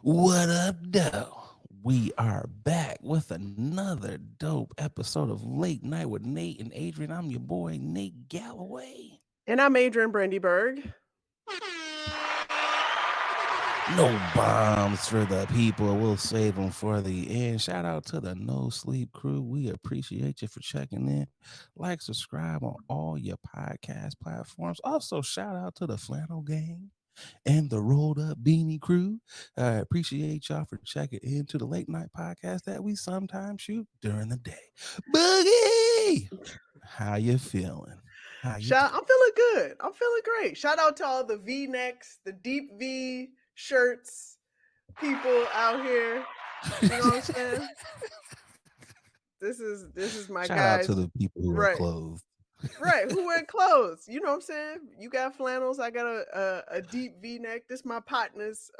What up, though? We are back with another dope episode of Late Night with Nate and Adrian. I'm your boy, Nate Galloway. And I'm Adrian Brandyberg. No bombs for the people. We'll save them for the end. Shout out to the No Sleep crew. We appreciate you for checking in. Like, subscribe on all your podcast platforms. Also, shout out to the Flannel Gang and the Rolled Up Beanie crew. I appreciate y'all for checking into the late night podcast that we sometimes shoot during the day. Boogie, how you feeling? How you doing? I'm feeling good. I'm feeling great. Shout out to all the V necks, the deep V shirts, people out here. You know what I'm saying? This is my Shout out to guys. the people who are Right. clothed. Right. Who wear clothes? You know what I'm saying? You got flannels. I got a deep V neck. This is my partner's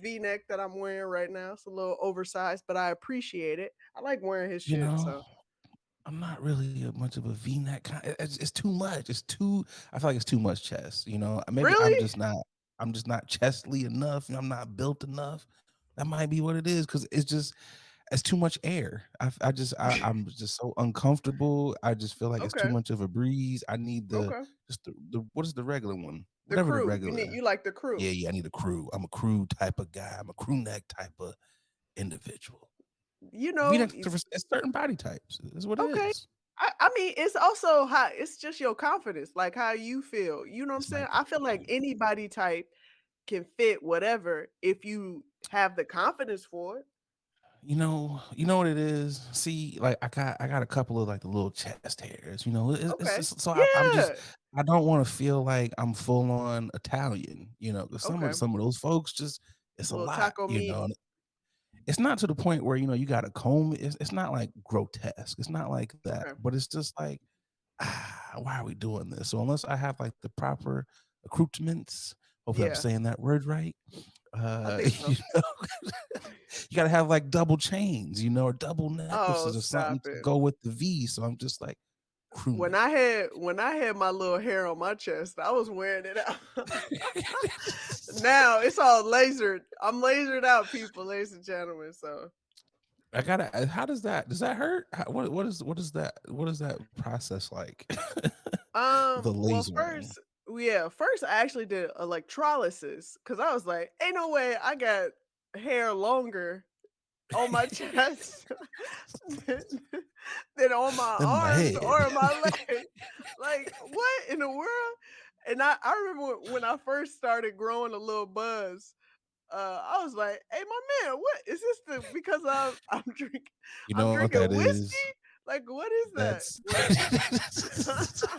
V neck that I'm wearing right now. It's a little oversized, but I appreciate it. I like wearing his You shit. know, So I'm not really much of a V-neck kind. It's too much. It's too. I feel like it's too much chest. Maybe I'm really? just not. I'm just not chestly enough. I'm not built enough. That might be what it is because it's too much air. I'm just so uncomfortable. I just feel like it's too Okay. much of a breeze. I need Okay. the what is the regular one? The Whatever the crew. regular. You like the crew. Yeah, I need a crew. I'm a crew type of guy. I'm a crew neck type of individual. You know, V-necks are for certain body types. Is what it okay. is. I mean, it's also how it's just your confidence, like how you feel. You know what I'm It's my saying? I feel like opinion. any body type can fit whatever if you have the confidence for it. You know what it is. See, like I got a couple of like the little chest hairs. It's Okay. just so I'm just Yeah. I don't want to feel like I'm full on Italian. Because some Okay. of some of those folks just it's a Little lot. taco meat. And it's not to the point where you got to comb it. It's not like grotesque. It's not like that. Okay. But it's just like why are we doing this? So unless I have like the proper accoutrements, hopefully I'm Yeah. saying that word right. I think You so. know, you gotta have like double chains, or double Oh, necklaces or something stop to it. go with the V. So I'm just like crew neck. When I had my little hair on my chest, I was wearing it out. Now it's all lasered. I'm lasered out, people, ladies and gentlemen. So I gotta. How does that hurt? What is that process like? The well, lasering. first I actually did electrolysis because I was like, ain't no way I got hair longer on my chest than, than on my In my arms head. or my leg. Like, what in the world? And I remember when I first started growing a little buzz, I was like, "Hey, my man, what is this? Because You I'm know what that drinking is? whiskey. Like, what is that? That's. What?"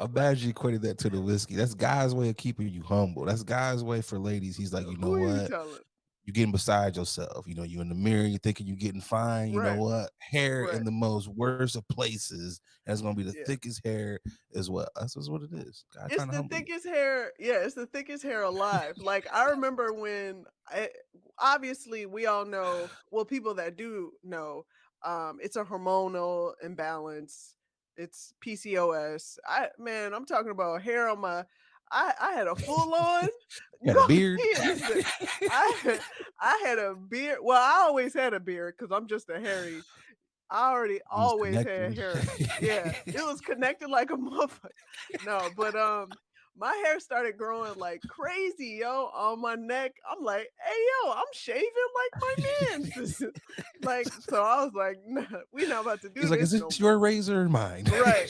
Imagine you equated that to the whiskey. That's God's way of keeping you humble. That's God's way for ladies. He's like, you know Who are you what? telling? You're getting beside yourself. You in the mirror, you're thinking you're getting fine. You know Right, what? Hair right, in the most worst of places, and it's gonna be the yeah. thickest hair as well. That's just what it is. God It's trying to the humble you. thickest hair. Yeah, it's the thickest hair alive. Like I remember obviously we all know. Well, people that do know, it's a hormonal imbalance. It's PCOS. I'm talking about hair on my. I had a full on. You had a Go beard. ahead, listen. I I had a beard. Well, I always had a beard because I'm just a hairy. I already It was always had connected. hair. Yeah, it was connected like a motherfucker. No, but my hair started growing like crazy, yo, on my neck. I'm like, hey, yo, I'm shaving like my man's. Like, so I was like, nah, we not about to do He's like, "Is this this no your more. razor or mine?" Right.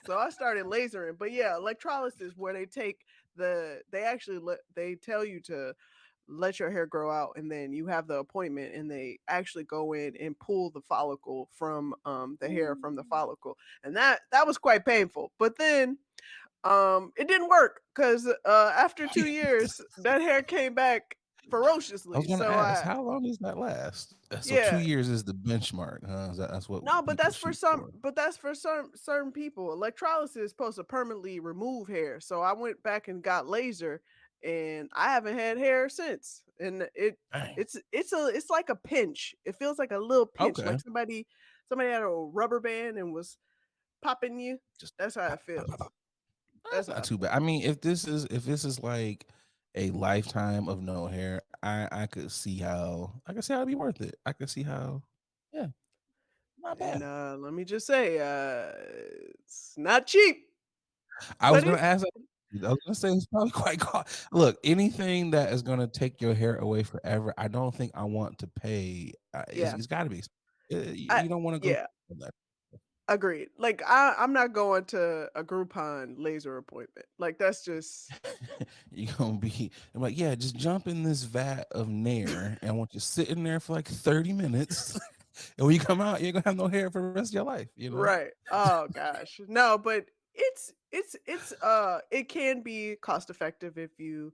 So I started lasering. But yeah, electrolysis where they actually they tell you to let your hair grow out and then you have the appointment and they actually go in and pull the follicle from the hair from the follicle. And that was quite painful. But then it didn't work because after 2 years that hair came back I was ferociously. gonna So ask, I how long does that last? So two yeah. years is the benchmark, huh? That's what No, people shoot for. but that's for some certain people. Electrolysis is supposed to permanently remove hair. So I went back and got laser, and I haven't had hair since. And Dang. it's like a pinch. It feels like a little pinch, Okay. like somebody had a rubber band and was popping you. Just That's how pop, it pop, pop, feels. pop. That's That's how not I too bad. feel. I mean, if this is like a lifetime of no hair, I could see how it'd be worth it. I could see how, yeah, not And bad. let me just say, it's not cheap, I was but gonna it's ask that. I was gonna say it's probably quite look, anything that is gonna take your hair away forever, I don't think I want to pay. yeah, It's got to be. I You don't want to go. yeah, agreed. Like I'm not going to a Groupon laser appointment. Like that's just You're gonna be I'm like, yeah, just jump in this vat of Nair, and I want you sitting there for like 30 minutes. And when you come out, you ain't gonna have no hair for the rest of your life, you know? right. Oh gosh. No, but it can be cost effective if you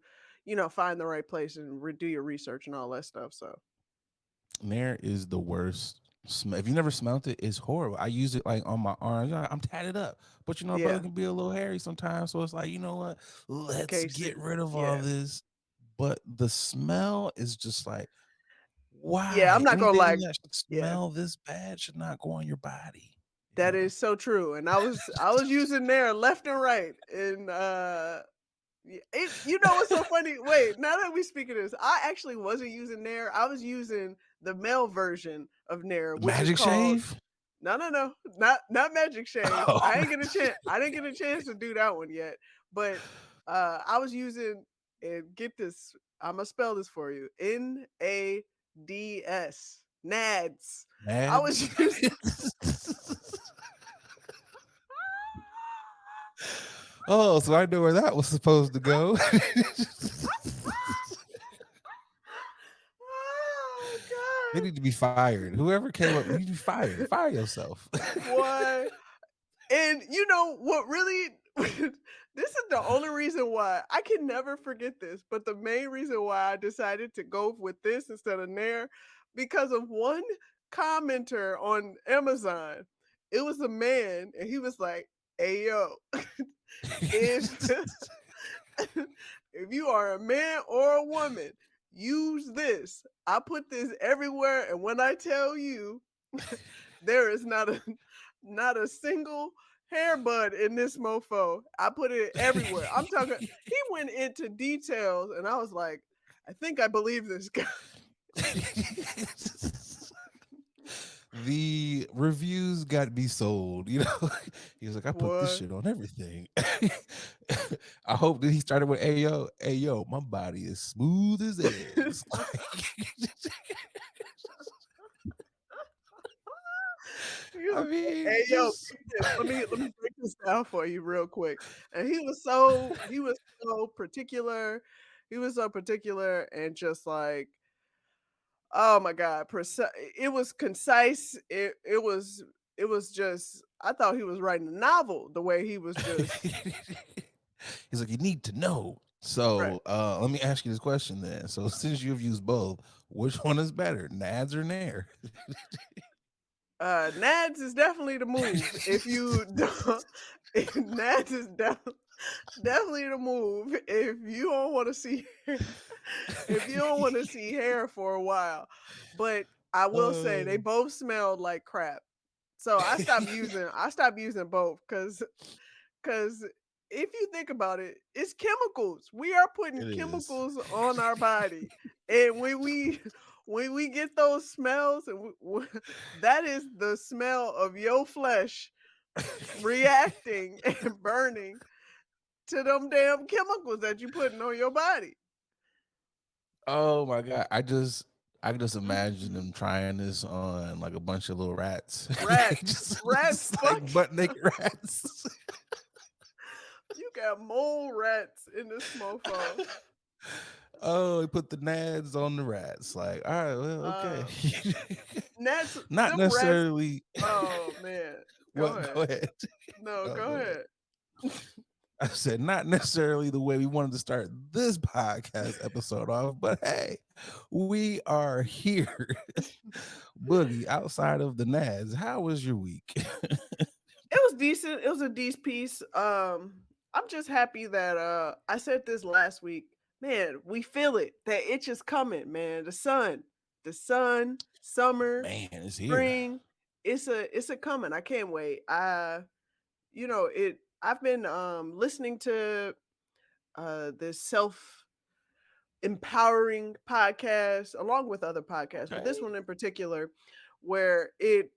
find the right place and do your research and all that stuff. So Nair is the worst. If you never smelt it, it's horrible. I use it like on my arms. I'm tatted up, but you know, brother yeah, can be a little hairy sometimes. So it's like, you know what? Let's get Casey. rid of all Yeah. this. But the smell is just like, Yeah, I'm why? not gonna Anything lie. that should Yeah. smell this bad should not go on your body. You That know? is so true. And I was using there left and right. And what's so funny? Wait, now that we speak of this, I actually wasn't using Nair. I was using the male version of Nair, which is Magic called shave? no, not Magic Shave. Oh, I ain't get a chance. I didn't get a chance to do that one yet. But I was using and get this. I'm gonna spell this for you. Nads. I was Nads? using. Oh, so I know where that was supposed to go. Oh They God, need to be fired. Whoever came up, you need to be fired. Fire yourself. boy! And you know what really this is the only reason why I can never forget this, but the main reason why I decided to go with this instead of Nair because of one commenter on Amazon. It was a man and he was like, "Hey yo, if if you are a man or a woman, use this. I put this everywhere and when I tell you there is not a single hair bud in this mofo. I put it everywhere. I'm talking he went into details and I was like, I think I believe this guy. The reviews got to be sold, you know. He was like, I put this Boy. shit on everything. I hope that he started with Ayo, Ayo, my body is smooth as eggs. He was I like, mean, "Hey, yo, just get this. Let me break this down for you real quick." And he was so particular. He was so particular and just like, oh my god, it was concise. It was just I thought he was writing a novel the way he was just he's like, you need to know. right. So let me ask you this question then. So since you've used both, which one is better, Nads or Nair? Nads is definitely the move. If you don't, Nads is definitely the move. If you don't want to see, if you don't want to see hair for a while, but I will say they uh, both smelled like crap. So I stopped using both because if you think about it, it's chemicals. We are putting it is. chemicals on our body, and when we when we get those smells, and that is the smell of your flesh reacting and burning to them damn chemicals that you putting on your body. Oh my god! I can just imagine them trying this on like a bunch of little rats. They Rats, rats, just like fuck. butt naked rats. You got mole rats in this mofo. Oh, they put the nads on the rats. Like, all right, well, okay. Uh, Gnats, Not them rats. necessarily. Oh man, go What? Go ahead. ahead. No, Oh, go go ahead. ahead. I said not necessarily the way we wanted to start this podcast episode off, but hey, we are here. Boogie, outside of the Nads, how was your week? It was decent. It was a decent piece. I'm just happy that I said this last week. Man, we feel it. That itch is coming, man. The sun, summer, Man, it's here. spring. It's a coming. I can't wait. I've been listening to this self. empowering podcast along with other podcasts, but this Okay. one in particular, where it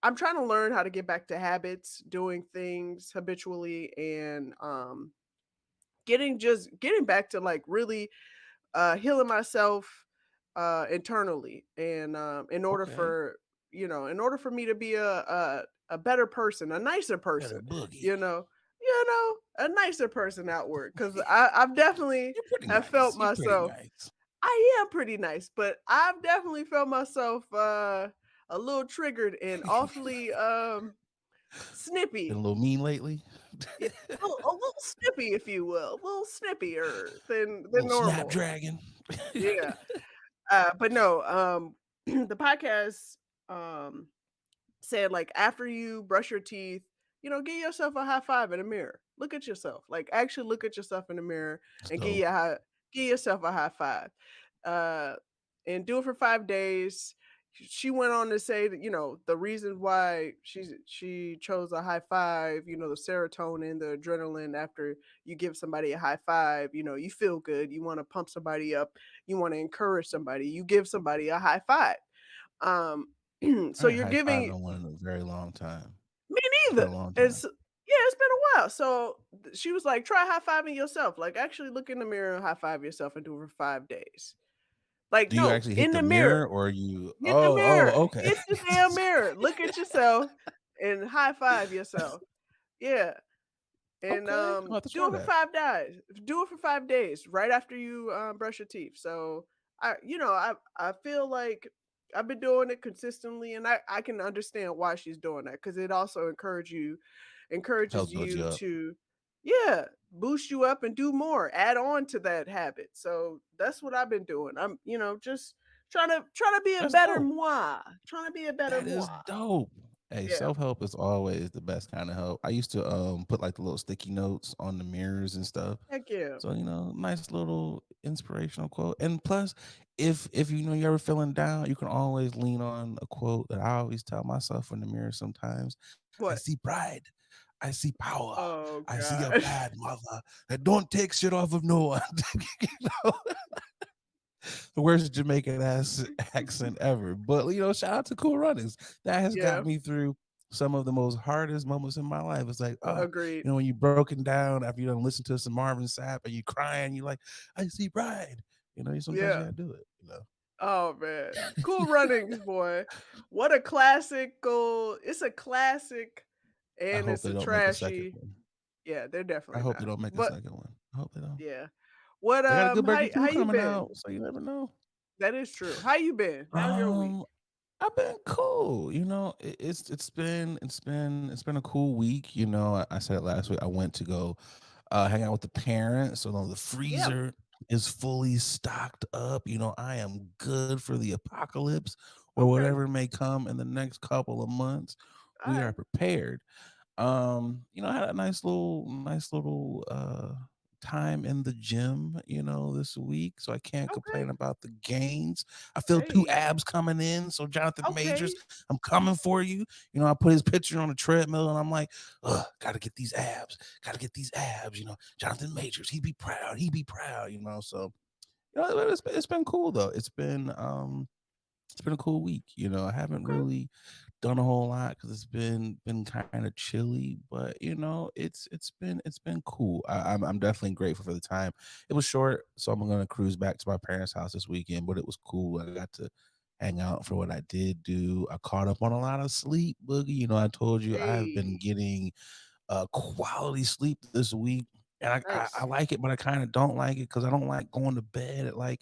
I'm trying to learn how to get back to habits, doing things habitually, and getting back to like really healing myself internally, and Okay. in order for me to be a better person, a nicer person, Better boogie. you know, a nicer person outward, because I've definitely You're pretty have felt nice. You're pretty myself. nice. I am pretty nice, but I've definitely felt myself a little triggered and awfully Been a snippy. little mean lately. Yeah, a little snippy, if you will, a little snippier than Little normal. snapdragon. Yeah. But no, the podcast um said like after you brush your teeth, give yourself a high five in the mirror. Look at yourself. Like actually look at yourself in the mirror That's and dope. give yourself a high five. Uh and do it for 5 days. She went on to say that, the reason why she chose a high five, the serotonin, the adrenaline after you give somebody a high five, you feel good, you want to pump somebody up, you want to encourage somebody, you give somebody a high five. Um I so ain't you're high five giving. no one in a very long time. Me It's been a neither. long time. It's been a while. So she was like, try high fiving yourself. Like actually look in the mirror and high five yourself and do it for 5 days. Like, Do you no, actually hit in the the mirror. mirror or you Hit the mirror. okay. Hit the damn mirror. Look at yourself and high five yourself. Yeah. And Okay. I'll have to do try it for that. 5 days. Do it for 5 days right after you brush your teeth. So I feel like I've been doing it consistently, and I can understand why she's doing that, because it also encourages Helps build you you up. to, yeah, boost you up and do more, add on to that habit. So that's what I've been doing. I'm, just trying to be a That's better dope. moi, trying to be a better That is moi. dope. Hey, Yeah. self-help is always the best kind of help. I used to put like the little sticky notes on the mirrors and stuff. Heck yeah. So, nice little inspirational quote. And plus, if you're ever feeling down, you can always lean on a quote that I always tell myself in the mirror sometimes. I What? see pride. I see power. Oh I see a God. bad mother that don't take shit off of no one. you know? The worst Jamaican ass accent ever. But shout out to Cool Runnings. That has Yeah. got me through some of the most hardest moments in my life. It's like, Agreed. when you broken down after you done listen to some Marvin Sapp and you crying, you like, I see pride. Sometimes you Yeah. gotta do it. Oh man. Cool Runnings, boy. What a classical. It's a classic I and hope it's they a don't make a second trashy. one. Yeah, they're I definitely hope they not. don't make a But second one. I hope they don't. yeah. What They got a good burger how too you coming been? out, so you never know. That is true. How you been? How's your week? Um, I've been cool. It's been a cool week. I said it last week. I went to go hang out with the parents. So the Yeah. freezer is fully stocked up. I am good for the apocalypse or Okay. whatever may come in the next couple of months. All We right. are prepared. I had a nice little time in the gym, this week. So I can't Okay. complain about the gains. I feel two Hey. abs coming in. So Jonathan Majors, Okay. I'm coming for you. I put his picture on the treadmill and I'm like, gotta get these abs, gotta get these abs, Jonathan Majors, he'd be proud, So it's been cool though. It's been a cool week. I haven't Okay. really done a whole lot because it's been kind of chilly, but it's been cool. I'm definitely grateful for the time. It was short, so I'm gonna cruise back to my parents' house this weekend, but it was cool. I got to hang out for what I did do. I caught up on a lot of sleep, Boogie. I told you I have been Hey. getting quality sleep this week, and I Nice. like it, but I kind of don't like it because I don't like going to bed at like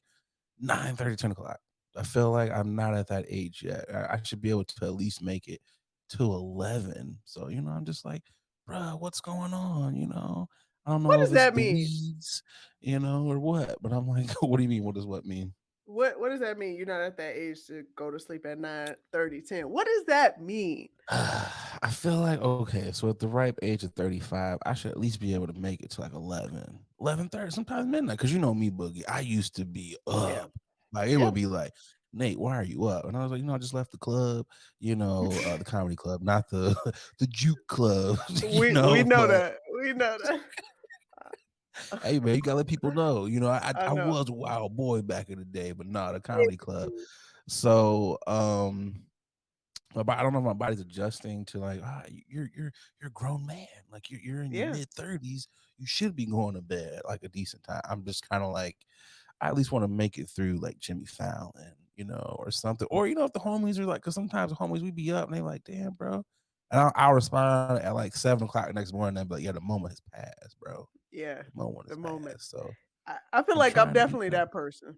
9:30, 10 o'clock. I feel like I'm not at that age yet. I should be able to at least make it to 11. So, I'm just like, bruh, what's going on? I don't What know does if it's that the mean? weeds, or what. But I'm like, what do you mean? What does what mean? What does that mean? You're not at that age to go to sleep at 9:30, 10. What does that mean? I feel like, okay, so at the ripe age of 35, I should at least be able to make it to like 11, 11:30, sometimes midnight. Because you know me, Boogie. I used to be Yeah. up. Like, it would Yeah. be like, Nate, why are you up? And I was like, I just left the club, the comedy club, not the the juke club, We know but that. We know that. Hey man, you gotta let people know. You know, I I know. was a wild boy back in the day, but not a comedy club. So I don't know if my body's adjusting to like, you're a grown man. Like you're in your Yeah. mid-30s. You should be going to bed like a decent time. I'm just kind of like, I at least want to make it through like Jimmy Fallon, or something. Or if the homies are like, because sometimes the homies we be up and they like, damn, bro. And I'll respond at like 7 o'clock the next morning. And be like, yeah, the moment has passed, bro. Yeah. The moment The has moment. passed. So I feel I'm like I'm trying to get definitely better. that person.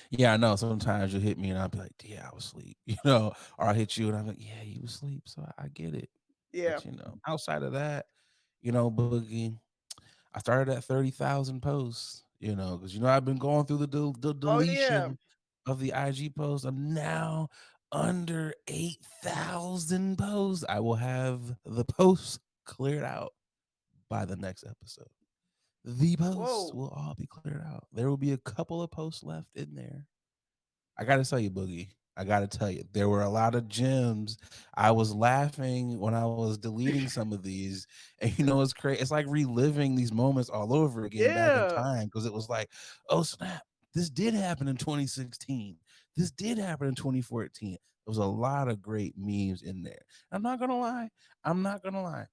Yeah, I know. Sometimes you'll hit me and I'll be like, yeah, I was asleep, or I'll hit you and I'm like, yeah, you was asleep. So I get it. Yeah. But, outside of that, Boogie, I started at 30,000 posts, because, I've been going through the Oh yeah. deletion of the IG posts. I'm now under 8,000 posts. I will have the posts cleared out by the next episode. The posts Whoa. will all be cleared out. There will be a couple of posts left in there. I gotta tell you, Boogie. I gotta tell you, there were a lot of gems. I was laughing when I was deleting some of these, and it's crazy. It's like reliving these moments all over again back in Yeah. time because it was like, oh snap, this did happen in 2016. This did happen in 2014. There was a lot of great memes in there. I'm not gonna lie. I'm not gonna lie.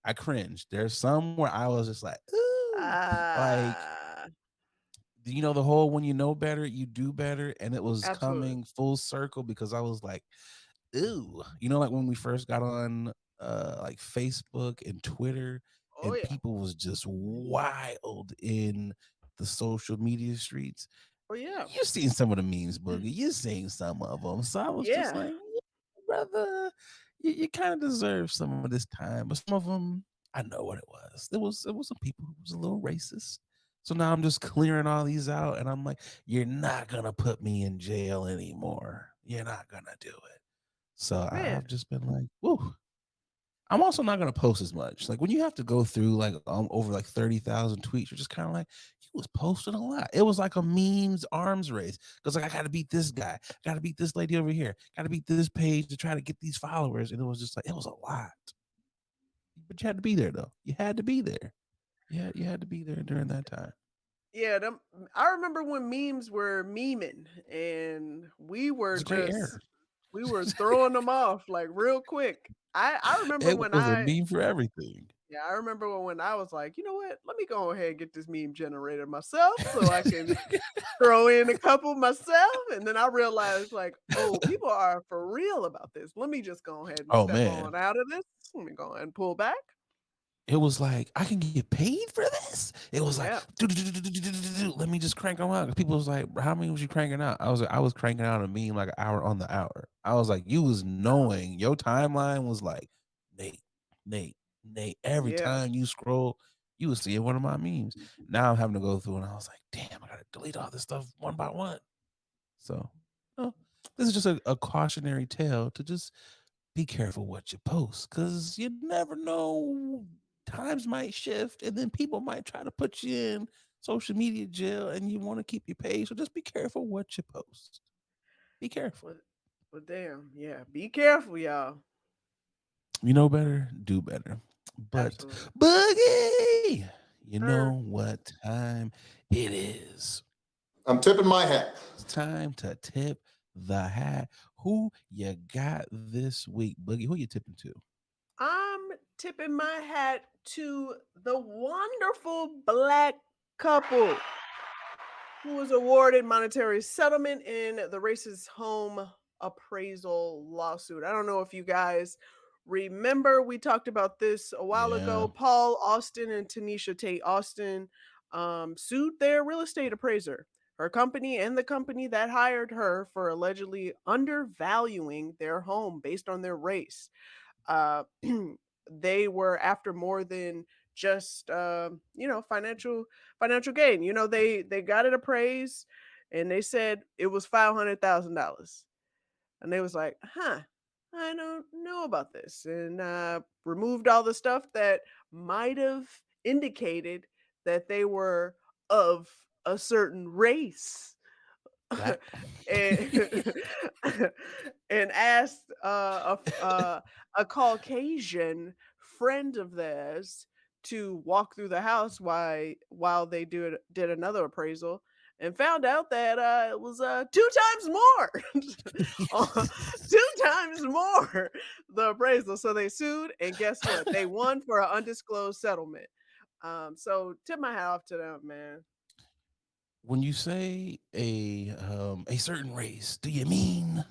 I cringed. There's some where I was just like, ooh, like Ah. the whole when you know better, you do better. And it was Absolutely. coming full circle because I was like, ooh, like when we first got on like Facebook and Twitter Oh and yeah. people was just wild in the social media streets. Oh yeah. You've seen some of the memes, Boogie. You've seen some of them. So I was just Yeah. like, yeah, brother, you kind of deserve some of this time. But some of them, I know what it was. It was some people who was a little racist. So now I'm just clearing all these out, and I'm like, you're not gonna put me in jail anymore. You're not gonna do it. So I've Man. just been like, whoo. I'm also not gonna post as much. Like when you have to go through like over like 30,000 tweets, you're just kind of like, you was posting a lot. It was like a memes arms race because like I got to beat this guy, got to beat this lady over here, got to beat this page to try to get these followers, and it was just like it was a lot. But you had to be there though. You had to be there. Yeah, you had to be there during that time. Yeah, I remember when memes were memeing and It's a great era. we were throwing them off like real quick. I remember It when was a meme for everything. I remember when I was like, you know what? Let me go ahead and get this meme generator myself so I can throw in a couple myself. And then I realized like, oh, people are for real about this. Let me just go ahead and Oh step man, on out of this. Let me go ahead and pull back. it was like I can get paid for this. It was like Yeah. let me just crank them out. People was like, how many was you cranking out? I was cranking out a meme like an hour on the hour. I was like, you was Wow. knowing your timeline was like Nate, Nate, Nate. Every Yeah. time you scroll, you was seeing one of my memes. Now I'm having to go through, and I was like, damn, I gotta delete all this stuff one by one. So, oh, this is just a cautionary tale to just be careful what you post because you never know. Times might shift and then people might try to put you in social media jail and you want to keep your page. So just be careful what you post. Be careful. Well, well, damn. Yeah. Be careful, y'all. You know better, do better. But Absolutely. Boogie, you know Er, what time it is. I'm tipping my hat. It's time to tip the hat. Who you got this week, Boogie? Who you tipping to? I'm tipping my hat to the wonderful black couple who was awarded monetary settlement in the racist home appraisal lawsuit. I don't know if you guys remember, we talked about this a while Yeah, ago. Paul Austin and Tanisha Tate Austin sued their real estate appraiser, her company, and the company that hired her for allegedly undervaluing their home based on their race. uh, they were after more than just financial gain. They got it appraised, and they said it was $500,000, and they was like, huh. I don't know about this, and removed all the stuff that might have indicated that they were of a certain race. black. and and asked a Caucasian friend of theirs to walk through the house while they did another appraisal, and found out that it was 2 times more, two times more the appraisal. So they sued, and guess what? They won for an undisclosed settlement. So tip my hat off to them, man. When you say a certain race, do you mean?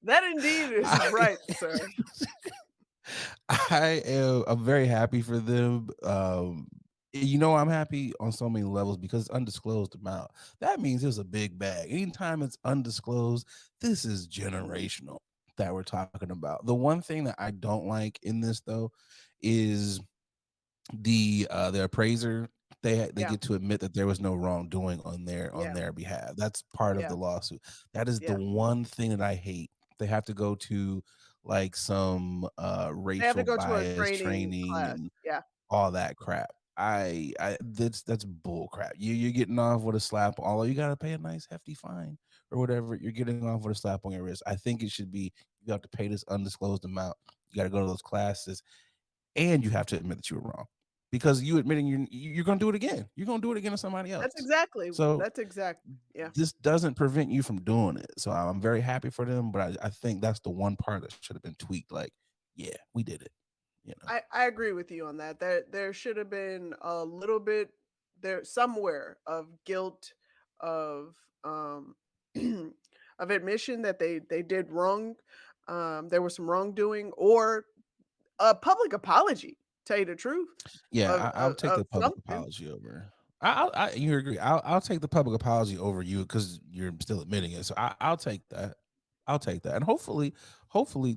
That indeed is I, right, sir. I'm very happy for them. I'm happy on so many levels because it's undisclosed amount. That means it's a big bag. Anytime it's undisclosed, this is generational that we're talking about. The one thing that I don't like in this though is the appraiser. They Yeah, get to admit that there was no wrongdoing on yeah, their behalf. That's part of yeah, the lawsuit. That is the yeah. one thing that I hate. They have to go to like some They have to racial go to a bias training training class. and Yeah, all that crap. I that's bull crap. You're getting off with a slap. Although you got to pay a nice hefty fine or whatever, you're getting off with a slap on your wrist. I think it should be you have to pay this undisclosed amount. You got to go to those classes, and you have to admit that you were wrong because you admitting you're going to do it again. You're going to do it again to somebody else. So that's exact. Yeah. this doesn't prevent you from doing it. So I'm very happy for them, but I think that's the one part that should have been tweaked. Like, yeah, we did it. You know. I agree with you on that. There should have been a little bit there somewhere of guilt, of of admission that they did wrong. There was some wrongdoing, or a public apology. Tell you the truth, Yeah, of I'll take of the public something. apology over. You agree? I'll take the public apology over you because you're still admitting it. So I'll take that. I'll take that, and hopefully,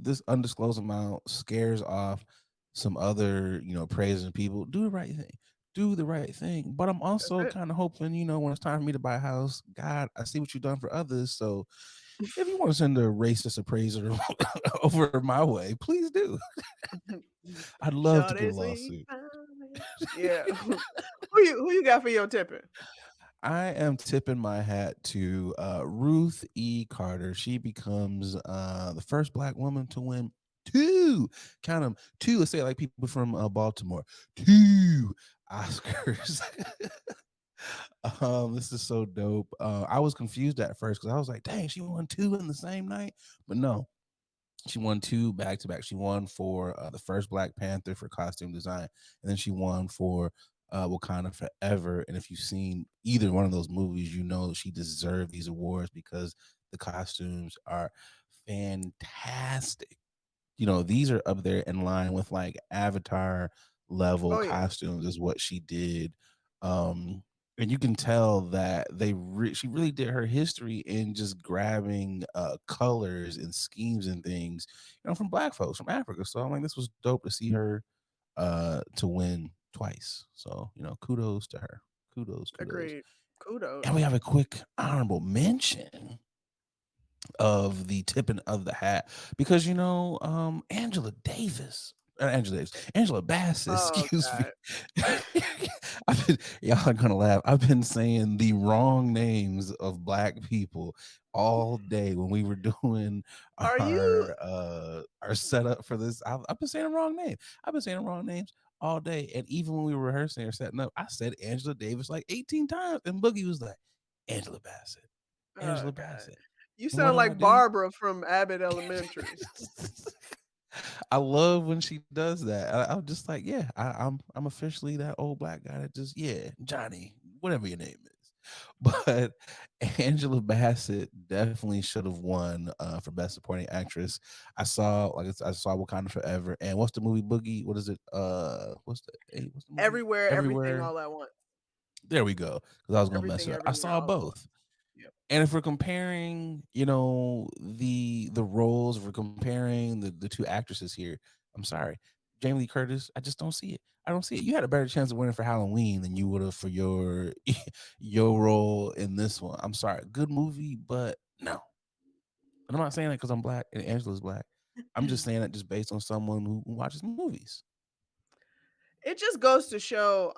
this undisclosed amount scares off some other, praising people. Do the right thing. Do the right thing. But I'm That's also it. kind of hoping, when it's time for me to buy a house, God, I see what you've done for others. So if you want to send a racist appraiser over my way, please do. I'd love to get a Shawty sweet lawsuit. pie. Yeah. Who you got for your tipping? I am tipping my hat to Ruth E. Carter. She becomes the first black woman to win two, count them, two, let's say like people from Baltimore, two Oscars. This is so dope. I was confused at first because I was like, dang, she won two in the same night. But no, she won two back to back. She won for the first Black Panther for costume design, and then she won for Wakanda Forever. And if you've seen either one of those movies, you know she deserved these awards because the costumes are fantastic. These are up there in line with like Avatar level Oh yeah. costumes is what she did. Um, and you can tell that she really did her history in just grabbing colors and schemes and things, from black folks from Africa. So I'm like, this was dope to see her to win twice. So, kudos to her. Kudos. Agreed. And we Kudos. have a quick honorable mention of the tipping of the hat because Angela Bassett, Oh excuse me. God. Y'all are gonna laugh. I've been saying the wrong names of black people all day when we were doing Are you our setup for this. I've been saying the wrong name. I've been saying the wrong names all day, and even when we were rehearsing or setting up, I said Angela Davis like 18 times, and Boogie was like Angela Bassett, oh Angela God. Bassett. You And what sound do I like do? Barbara from Abbott Elementary. I love when she does that. I'm just like, yeah, I'm officially that old black guy that just Johnny, whatever your name is. But Angela Bassett definitely should have won for best supporting actress. I saw Wakanda Forever, and what's the movie Boogie? What is it? What's the movie? Everywhere, everything, Everywhere. all at once. There we go. Because I was gonna mess Everything, it up. I everywhere, saw all at once. both. Yep. And if we're comparing, the roles, if we're comparing the two actresses here, I'm sorry, Jamie Lee Curtis, I just don't see it. I don't see it. You had a better chance of winning for Halloween than you would have for your your role in this one. I'm sorry, good movie, but no. And I'm not saying that because I'm black and Angela's black. I'm just saying that just based on someone who watches movies. It just goes to show,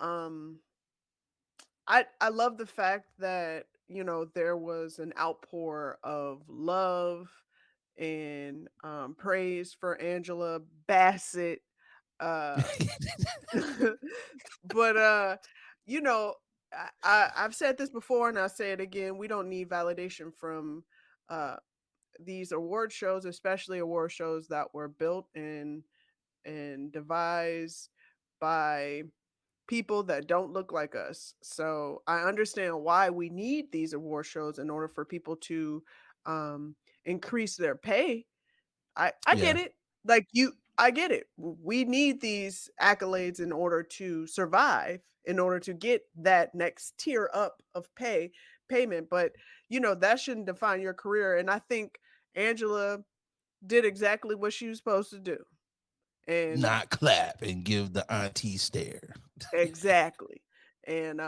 I love the fact that, there was an outpour of love and praise for Angela Bassett. Uh, but you know, I've said this before and I'll say it again. We don't need validation from uh these award shows, especially award shows that were built and devised by people that don't look like us. So I understand why we need these award shows in order for people to um increase their pay. I get Yeah, it. Like I get it. We need these accolades in order to survive, in order to get that next tier up of payment, but that shouldn't define your career, and I think Angela did exactly what she was supposed to do. And not clap and give the auntie stare. exactly. And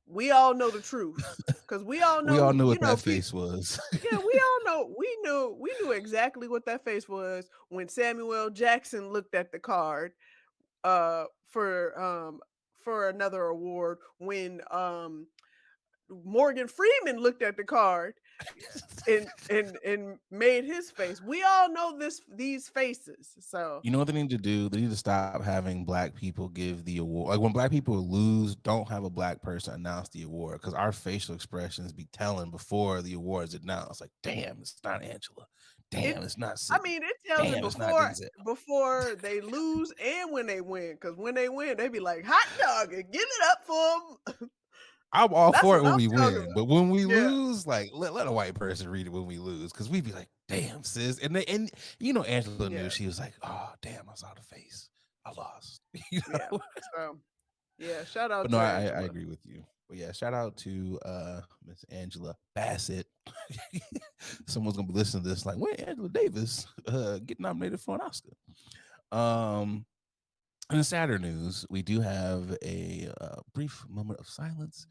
we all know the truth cuz we all We know all who, knew what that face was. yeah, we all know. We knew exactly what that face was when Samuel Jackson looked at the card for another award, when Morgan Freeman looked at the card and made his face. We all know these faces. So, You know what they need to do? They need to stop having black people give the award. Like when black people lose, don't have a black person announce the award because our facial expressions be telling before the awards announced. Like, damn, it's not Angela. it Damn, it's not I Sydney. mean, it tells it Damn, it's not before Denzel. they lose and when they win, cuz when they win, they be like, "Hot dog, and give it up for them." I'm all That's for it what when I'm we talking win, about. but when we Yeah. lose, like let a white person read it when we lose, because we'd be like, "Damn, sis," and Angela knew. Yeah. She was like, "Oh, damn, I saw the face, I lost." you Yeah. know? So, yeah, shout But out no, to I Angela. agree with you. But yeah, shout out to Miss Angela Bassett. Someone's gonna be listening to this like, when Angela Davis get nominated for an Oscar? Um, in the sadder news, we do have a brief moment of silence.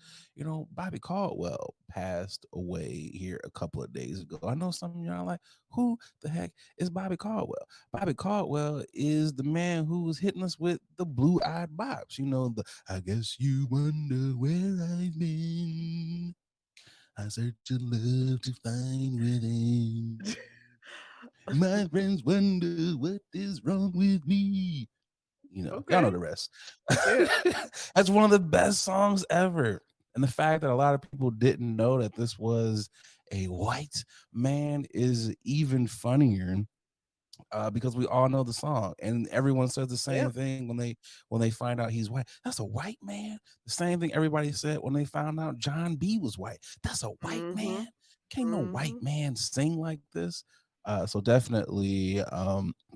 Bobby Caldwell passed away here a couple of days ago. I know some of y'all are like, who the heck is Bobby Caldwell? Bobby Caldwell is the man who was hitting us with the blue-eyed bops. I guess you wonder where I've been. I search your love to find within. My friends wonder what is wrong with me. Y'all know Okay. the rest. Yeah. That's one of the best songs ever. And the fact that a lot of people didn't know that this was a white man is even funnier, because we all know the song and everyone says the Yeah. same thing when they find out he's white. That's a white man. The same thing everybody said when they found out John B was white. That's a white man. Mhm. Can't no white Mhm. man sing like this. So definitely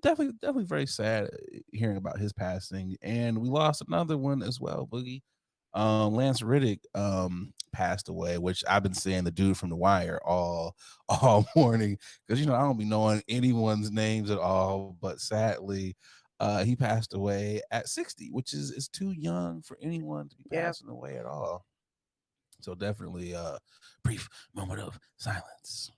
very sad hearing about his passing. And we lost another one as well, Boogie. Lance Riddick passed away, which I've been saying the dude from The Wire all morning, because I don't be knowing anyone's names at all. But sadly, he passed away at 60, which is too young for anyone to be Yeah. passing away at all. So definitely brief moment of silence.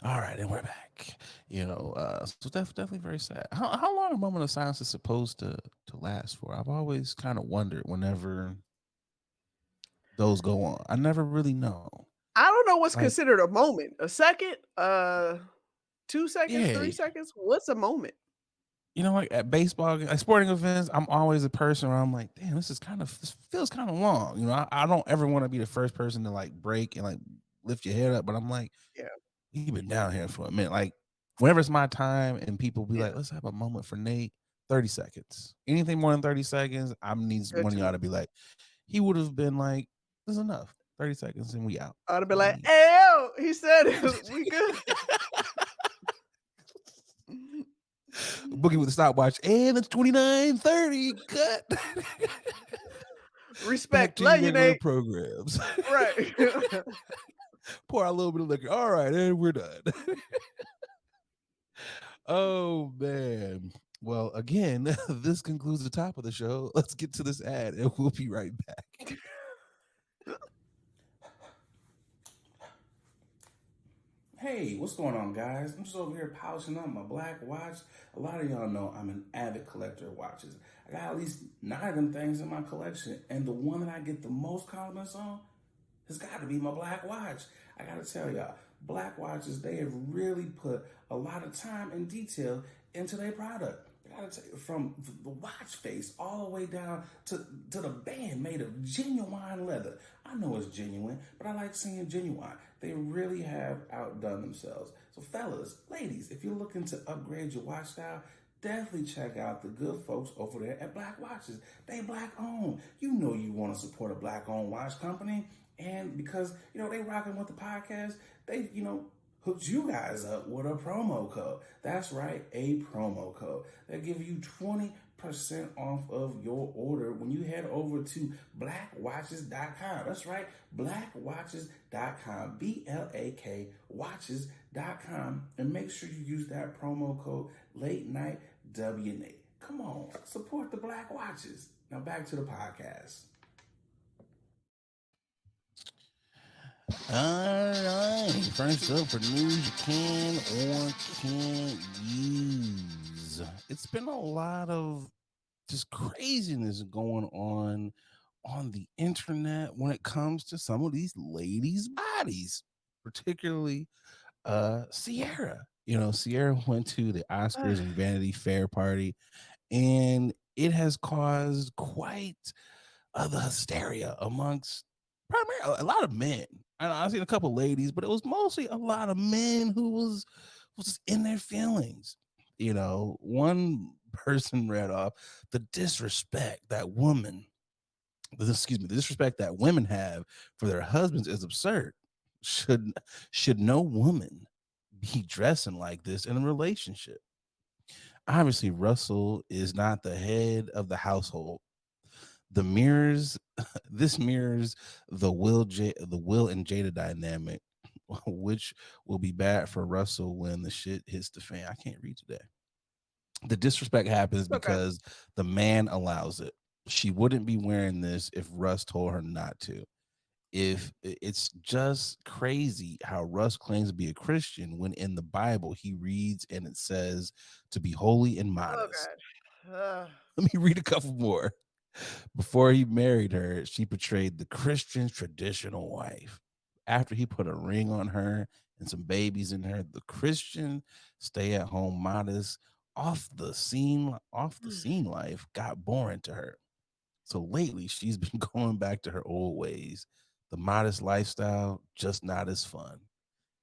All right, and we're back. So definitely very sad. How long a moment of silence is supposed to last for? I've always kind of wondered whenever those go on. I never really know. I don't know what's Like, considered a moment. A second? 2 seconds, yeah, 3 seconds? What's a moment? like at baseball, like sporting events, I'm always a person where I'm like, damn, this feels kind of long. I don't ever want to be the first person to like break and like lift your head up, but I'm like, Yeah. you've been down here for a minute. Like, whenever it's my time and people be Yeah. like, let's have a moment for Nate, 30 seconds. Anything more than 30 seconds, I need Good one of to y'all me. to be like, he would have been like, this is enough. 30 seconds and we out. I'd be We like, leave. "Hey, yo, he said it. We good." Boogie with the stopwatch, and it's 29:30. Cut. Back Respect. to your Love you, regular Nate. programs. Right. Pour out a little bit of liquor. All right, and we're done. Oh man. Well, again, this concludes the top of the show. Let's get to this ad, and we'll be right back. Hey, what's going on, guys? I'm just over here polishing up my black watch. A lot of y'all know I'm an avid collector of watches. I got at least 9 of them things in my collection, and the one that I get the most compliments on has got to be my black watch. I gotta tell y'all, black watches, they have really put a lot of time and detail into their product. I gotta tell you, from the watch face all the way down to the band made of genuine leather. I know it's genuine, but I like seeing genuine. They really have outdone themselves. So, fellas, ladies, if you're looking to upgrade your watch style, definitely check out the good folks over there at Black Watches. They black owned. You know you want to support a black owned watch company. And because, they rocking with the podcast, they, hooked you guys up with a promo code. That's right, a promo code. They give you 20% off of your order when you head over to blackwatches.com. That's right, blackwatches.com. BLAK watches.com. And make sure you use that promo code late night WNA. Come on, support the Black Watches. Now back to the podcast. All right. First up for news you can or can't use. It's been a lot of just craziness going on the internet when it comes to some of these ladies' bodies, particularly Ciara. Ciara went to the Oscars and Vanity Fair party, and it has caused quite the hysteria amongst primarily a lot of men. I've seen a couple ladies, but it was mostly a lot of men who was just in their feelings. One person read off the disrespect that the disrespect that women have for their husbands is absurd. Should should no woman be dressing like this in a relationship? Obviously, Russell is not the head of the household. The mirrors this mirrors the Will and Jada dynamic, which will be bad for Russell when the shit hits the fan. I can't read today. The disrespect happens Okay. because the man allows it. She wouldn't be wearing this if Russ told her not to. If it's just crazy how Russ claims to be a Christian when in the Bible he reads and it says to be holy and Oh modest. God. Let me read a couple more. Before he married her, she portrayed the Christian traditional wife. After he put a ring on her and some babies in her, the Christian stay-at-home modest off the scene life got boring to her. So lately she's been going back to her old ways. The modest lifestyle just not as fun.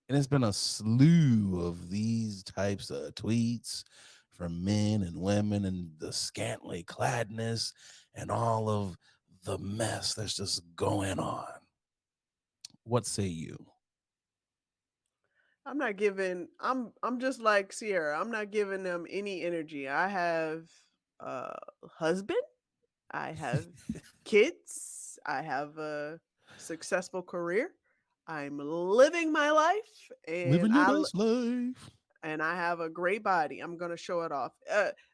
And it's been a slew of these types of tweets from men and women and the scantily cladness and all of the mess that's just going on. What say you? I'm not giving. I'm just like Sierra. I'm not giving them any energy. I have a husband. I have kids. I have a successful career. I'm living my life, Living your best life. and I have a great body. I'm gonna show it off.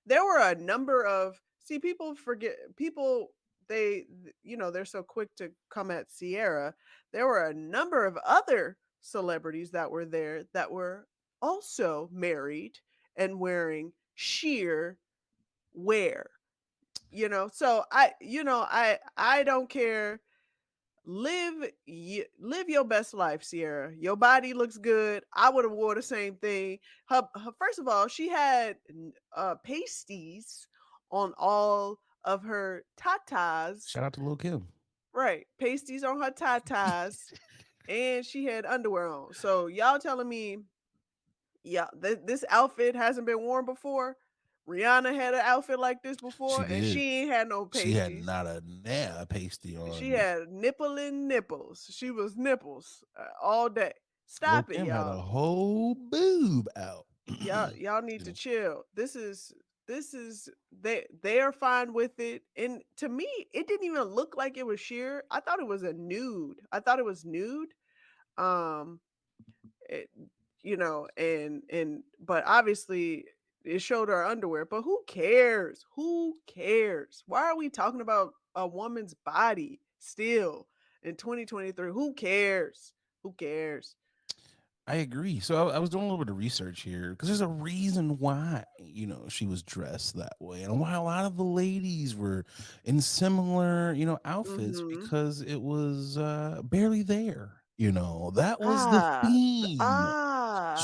There were a number of people forget people. They're so quick to come at Sierra. There were a number of other celebrities that were there that were also married and wearing sheer wear. So I don't care. Live your best life, Sierra. Your body looks good. I would have wore the same thing. First of all, she had pasties on all of her tatas. Shout out to Lil Kim. Right, pasties on her tatas, and she had underwear on. So y'all telling me, yeah, this outfit hasn't been worn before? Rihanna had an outfit like this She before, and did. she ain't had no She had pasties. not a nail pasty She on. had nippling nipples. She was nipples all day. Lil Stop it, Kim had a y'all. whole boob out. Y'all need to You chill. This is they are fine with it. And to me, it didn't even look like it was sheer. I thought it was a nude. I thought it was nude. Um it, and but obviously it showed her underwear. But who cares? Who cares? Why are we talking about a woman's body still in 2023? Who cares? Who cares? I agree. So I was doing a little bit of research here because there's a reason why she was dressed that way, and why a lot of the ladies were in similar outfits Mm-hmm. because it was barely there. That was the Ah, theme.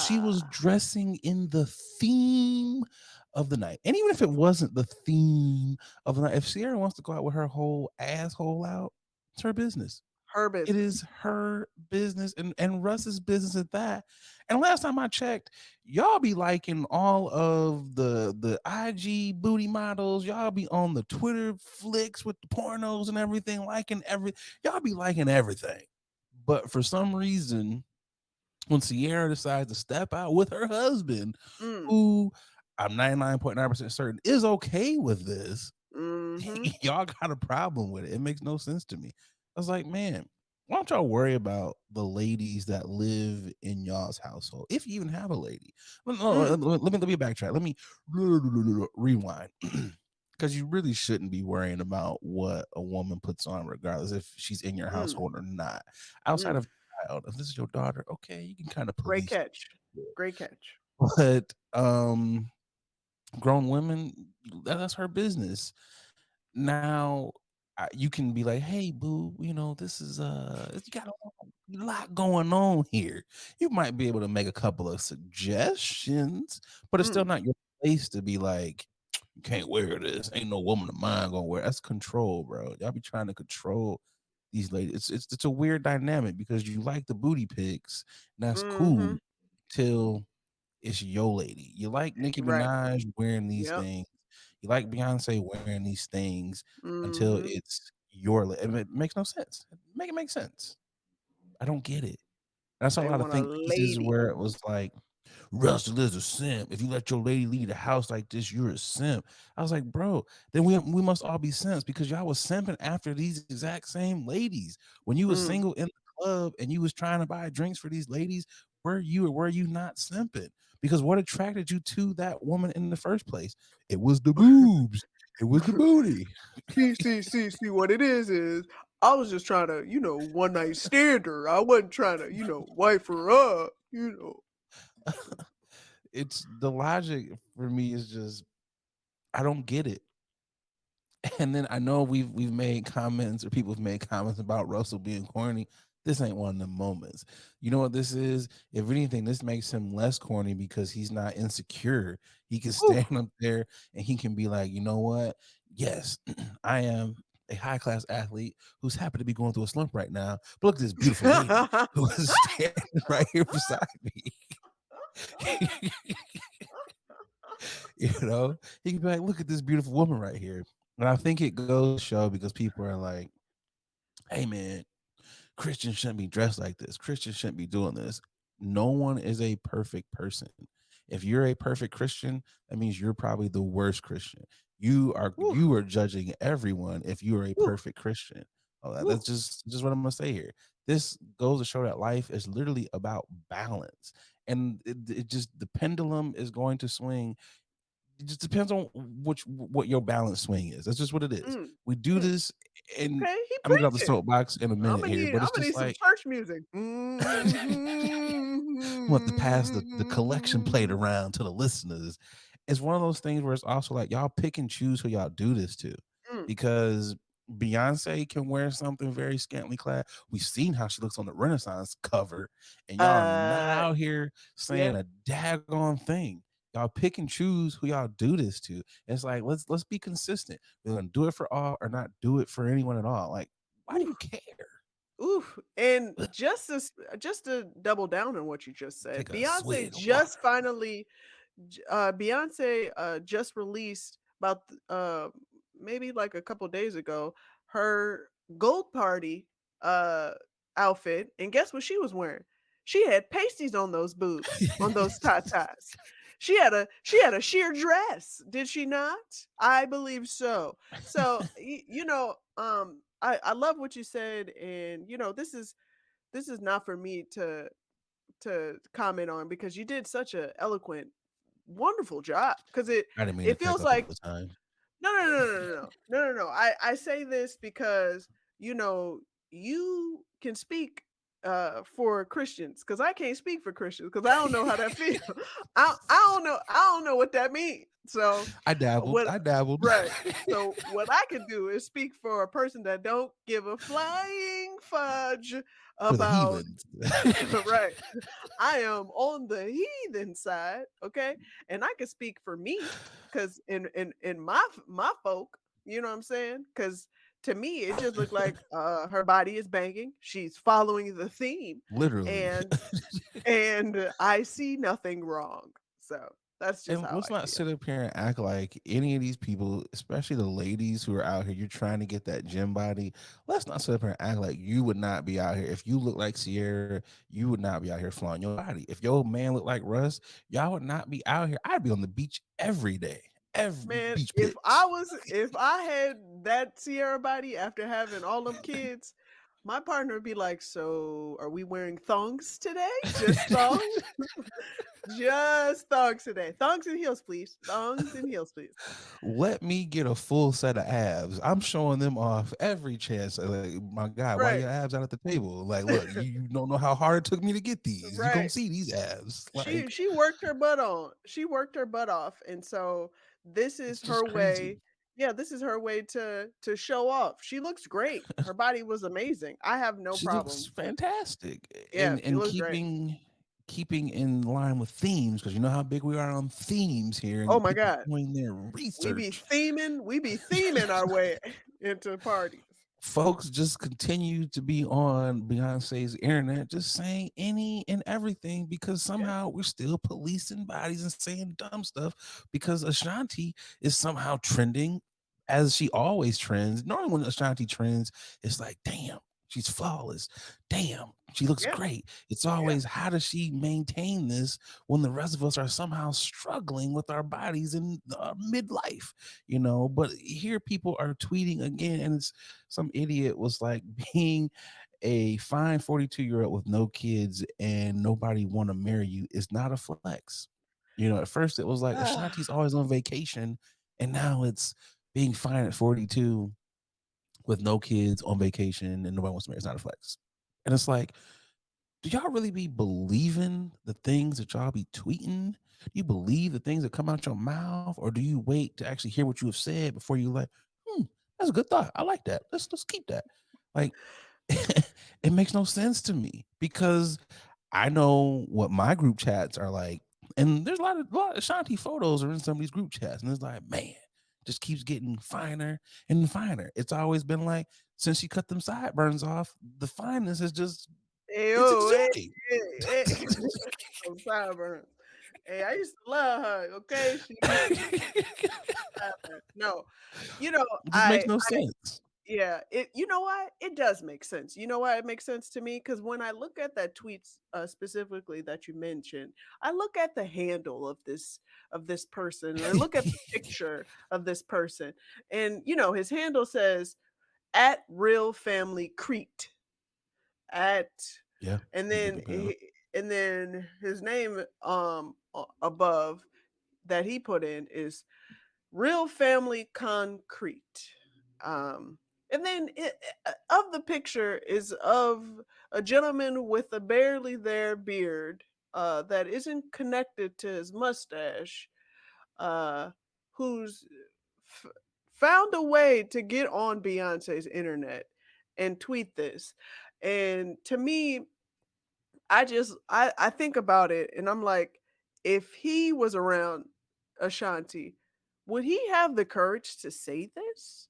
She was ah, dressing in the theme of the night, and even if it wasn't the theme of the night, if Sierra wants to go out with her whole asshole out, it's her business. her It business. is her business and Russ's business at that. And last time I checked, y'all be liking all of the IG booty models. Y'all be on the Twitter flicks with the pornos and everything, y'all be liking everything. But for some reason, when Ciara decides to step out with her husband, Mm, who I'm 99.9% certain is okay with this, mm-hmm. y'all got a problem with it. It makes no sense to me. I was like, man, why don't y'all worry about the ladies that live in y'all's household, if you even have a lady? Mm, Let me backtrack. Let me rewind. Because you really shouldn't be worrying about what a woman puts on, regardless if she's in your mm, household or not. Outside mm. of child, if this is your daughter, okay, you can kind of Great police catch. Great catch. it. But grown women, that's her business. Now, you can be like, "Hey, boo, this is you got a lot going on here." You might be able to make a couple of suggestions, but it's still Mm. not your place to be like, "You can't wear this. Ain't no woman of mine gonna wear it." That's control, bro. Y'all be trying to control these ladies. It's a weird dynamic because you like the booty pics, and that's cool Mm-hmm. till it's your lady. You like Nicki Right. Minaj wearing these Yep. things. You like Beyonce wearing these things until Mm-hmm. it's your and it makes no sense. Make it make sense. I don't get it. And I saw a They lot of want a think pieces lady. where it was like, Russell is a simp. If you let your lady leave the house like this, you're a simp. I was like, bro, then we must all be simps because y'all was simping after these exact same ladies. When you was Mm. single in the club and you was trying to buy drinks for these ladies, were you or were you not simping? Because what attracted you to that woman in the first place? It was the boobs. It was the booty. See, what it is I was just trying to, one night stand her. I wasn't trying to, wife her up. It's the logic for me is just I don't get it. And then I know we've made comments or people have made comments about Russell being corny. This ain't one of them moments. You know what this is? If anything, this makes him less corny because he's not insecure. He can Ooh. stand up there and he can be like, you know what? Yes, I am a high class athlete who's happy to be going through a slump right now. But look at this beautiful lady who is standing right here beside me. He can be like, look at this beautiful woman right here. And I think it goes to show because people are like, hey man, Christians shouldn't be dressed like this. Christians shouldn't be doing this. No one is a perfect person. If you're a perfect Christian, that means you're probably the worst Christian. You are Ooh, you are judging everyone if you are a ooh, perfect Christian. Oh, ooh. that's just what I'm gonna say here. This goes to show that life is literally about balance, and it just the pendulum is going to swing. It just depends on what your balance swing is. That's just what it is. Mm, We do mm. this, and Okay, he I'm gonna get off the preaching. soapbox in a I'm minute gonna here, need but I'm it's gonna just need some like church music. I'm gonna have to pass the collection plate around to the listeners. It's one of those things where it's also like y'all pick and choose who y'all do this to, Mm. because Beyonce can wear something very scantily clad. We've seen how she looks on the Renaissance cover, and y'all not Uh, out here saying yep. a daggone thing. Y'all pick and choose who y'all do this to. It's like let's be consistent. We're gonna do it for all or not do it for anyone at all. Like, why do Ooh, you care? ooh. And just to double down on what you just said, Take a swig Beyonce of water. just finally Beyonce just released about maybe like a couple days ago her gold party uh outfit, and guess what she was wearing? She had pasties on those boobs, on those tatas. She had a sheer dress, did she not? I believe so. So I love what you said, and this is not for me to comment on because you did such a eloquent, wonderful job. Because it I didn't mean to it take feels up all like the time. no. I say this because you know you can speak for Christians because I can't speak for Christians because I don't know how that feels. I don't know what that means. So I dabbled. what I dabbled. right. So what I can do is speak for a person that don't give a flying fudge For the about heathens. right. I am on the heathen side, okay? And I can speak for me because in my folk, you know what I'm saying? Because to me, it just looked like her body is banging. She's following the theme, Literally. and I see nothing wrong. So that's just And how let's I not feel. sit up here and act like any of these people, especially the ladies who are out here, you're trying to get that gym body. Let's not sit up here and act like you would not be out here. If you look like Ciara, you would not be out here flaunting your body. If your man looked like Russ, y'all would not be out here. I'd be on the beach every day, every Man, beach pitch. if I had that Sierra body after having all them kids, my partner would be like, "So, are we wearing thongs today? Just thongs? Just thongs today. Thongs and heels, please. Thongs and heels, please." Let me get a full set of abs. I'm showing them off every chance. Like, my God, why your Right. abs out at the table? Like, look, you don't know how hard it took me to get these. You gonna Right. see these abs. She Like, she worked her butt on. She worked her butt off, and so this it's is just her crazy. way. Yeah, this is her way to show off. She looks great. Her body was amazing. I have no She looks problem with. fantastic. Yeah, she And looks great. keeping in line with themes, because you know how big we are on themes here Oh and my people god. doing their We be research. theming our way into parties. Folks just continue to be on Beyonce's internet, just saying any and everything because Yeah. somehow we're still policing bodies and saying dumb stuff because Ashanti is somehow trending as she always trends. Normally, when Ashanti trends, it's like, damn, she's flawless. Damn, she looks Yeah. great. It's Yeah. always, how does she maintain this when the rest of us are somehow struggling with our bodies in midlife? But here people are tweeting again, and it's some idiot was like being a fine 42-year-old with no kids and nobody want to marry you is not a flex. At first it was like Ashanti's always on vacation, and now it's being fine at 42 with no kids on vacation and nobody wants to marry. It's not a flex. And it's like, do y'all really be believing the things that y'all be tweeting? Do you believe the things that come out your mouth, or do you wait to actually hear what you have said before you like, that's a good thought. I like that. Let's keep that. Like, it makes no sense to me because I know what my group chats are like, and there's a lot of Shanti photos are in some of these group chats, and it's like, man, just keeps getting finer and finer. It's always been like since she cut them sideburns off, the fineness is just Hey, it's oh, hey, exuding. hey, hey. Some sideburns. Hey, I used to love her. Okay, she used to get sideburns. No, you know, It just makes I no sense. yeah, it you know what? It does make sense. You know why it makes sense to me? Because when I look at that tweets specifically that you mentioned, I look at the handle of this person and I look at the picture of this person. And his handle says at real family Crete. At Yeah, and ring a then bell. his name above that he put in is Real Family Concrete. Um, and then of the picture is of a gentleman with a barely there beard that isn't connected to his mustache, uh, who's f- found a way to get on Beyonce's internet and tweet this. And to me, I think about it and I'm like, if he was around Ashanti, would he have the courage to say this?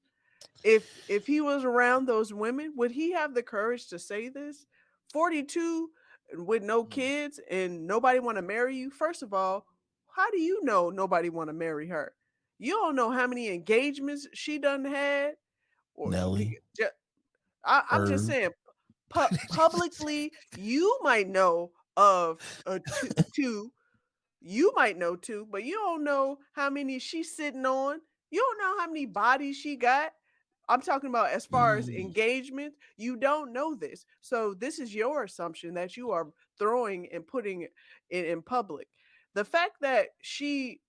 If he was around those women, would he have the courage to say this? 42 with no Mm. kids and nobody want to marry you? First of all, how do you know nobody want to marry her? You don't know how many engagements she done had or Nelly, I'm just Irv. saying publicly, you might know of a two. You might know two, but you don't know how many she's sitting on. You don't know how many bodies she got. I'm talking about as far as Mm, engagement. You don't know this. So this is your assumption that you are throwing and putting it in public. The fact that she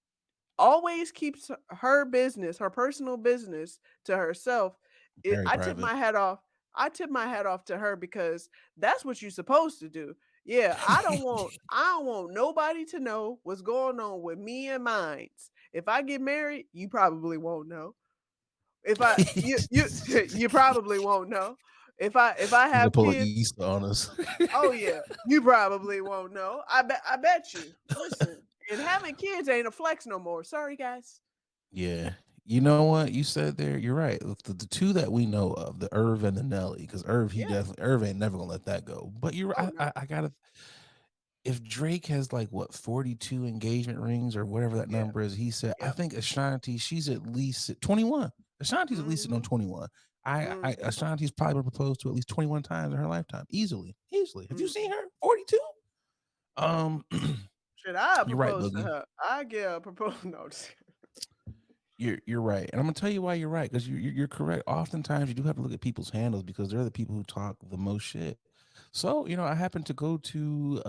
always keeps her business, her personal business to herself, very I tip private. my hat off. I tip my hat off to her because that's what you're supposed to do. Yeah, I don't want nobody to know what's going on with me and mines. If I get married, you probably won't know. If I you you probably won't know. If I Gonna have pull an kids, Easter on us. oh yeah, you probably won't know. I bet you. Listen, and having kids ain't a flex no more. Sorry guys. Yeah. You know what? You said there, you're right. The two that we know of, the Irv and the Nelly, because Yeah. Irv ain't never gonna let that go. But you're Oh no. I gotta, if Drake has like what 42 engagement rings or whatever that Yeah. number is, he said, I Yep. think Ashanti, she's at least at 21. Ashanti's at least sitting on Mhm. 21. Mhm. Ashanti's probably been proposed to at least 21 times in her lifetime. Easily. Easily. Have you seen Mhm. her? 42? Um Should I you're right, propose to Boogie. her? I get a proposal. No, just You're right, and I'm gonna tell you why you're right because you're correct. Oftentimes, you do have to look at people's handles because they're the people who talk the most shit. So, I happened to go to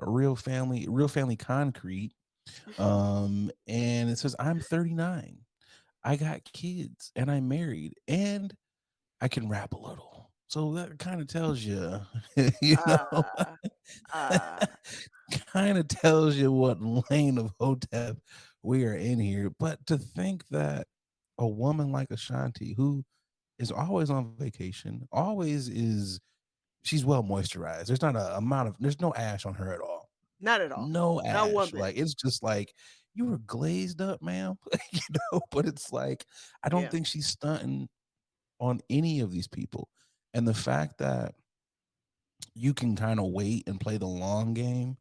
Real Family Concrete, and it says I'm 39, I got kids, and I'm married, and I can rap a little. So that kind of tells you, you know, ah, ah. kind of tells you what lane of Hotep we are in here. But to think that a woman like Ashanti, who is always on vacation, always is, she's well moisturized. There's not a amount of, there's no ash on her at all. Not at all. No Not one ash. bit. Like it's just like you were glazed up, ma'am. But it's like I don't Yeah. think she's stunting on any of these people. And the fact that you can kind of wait and play the long game,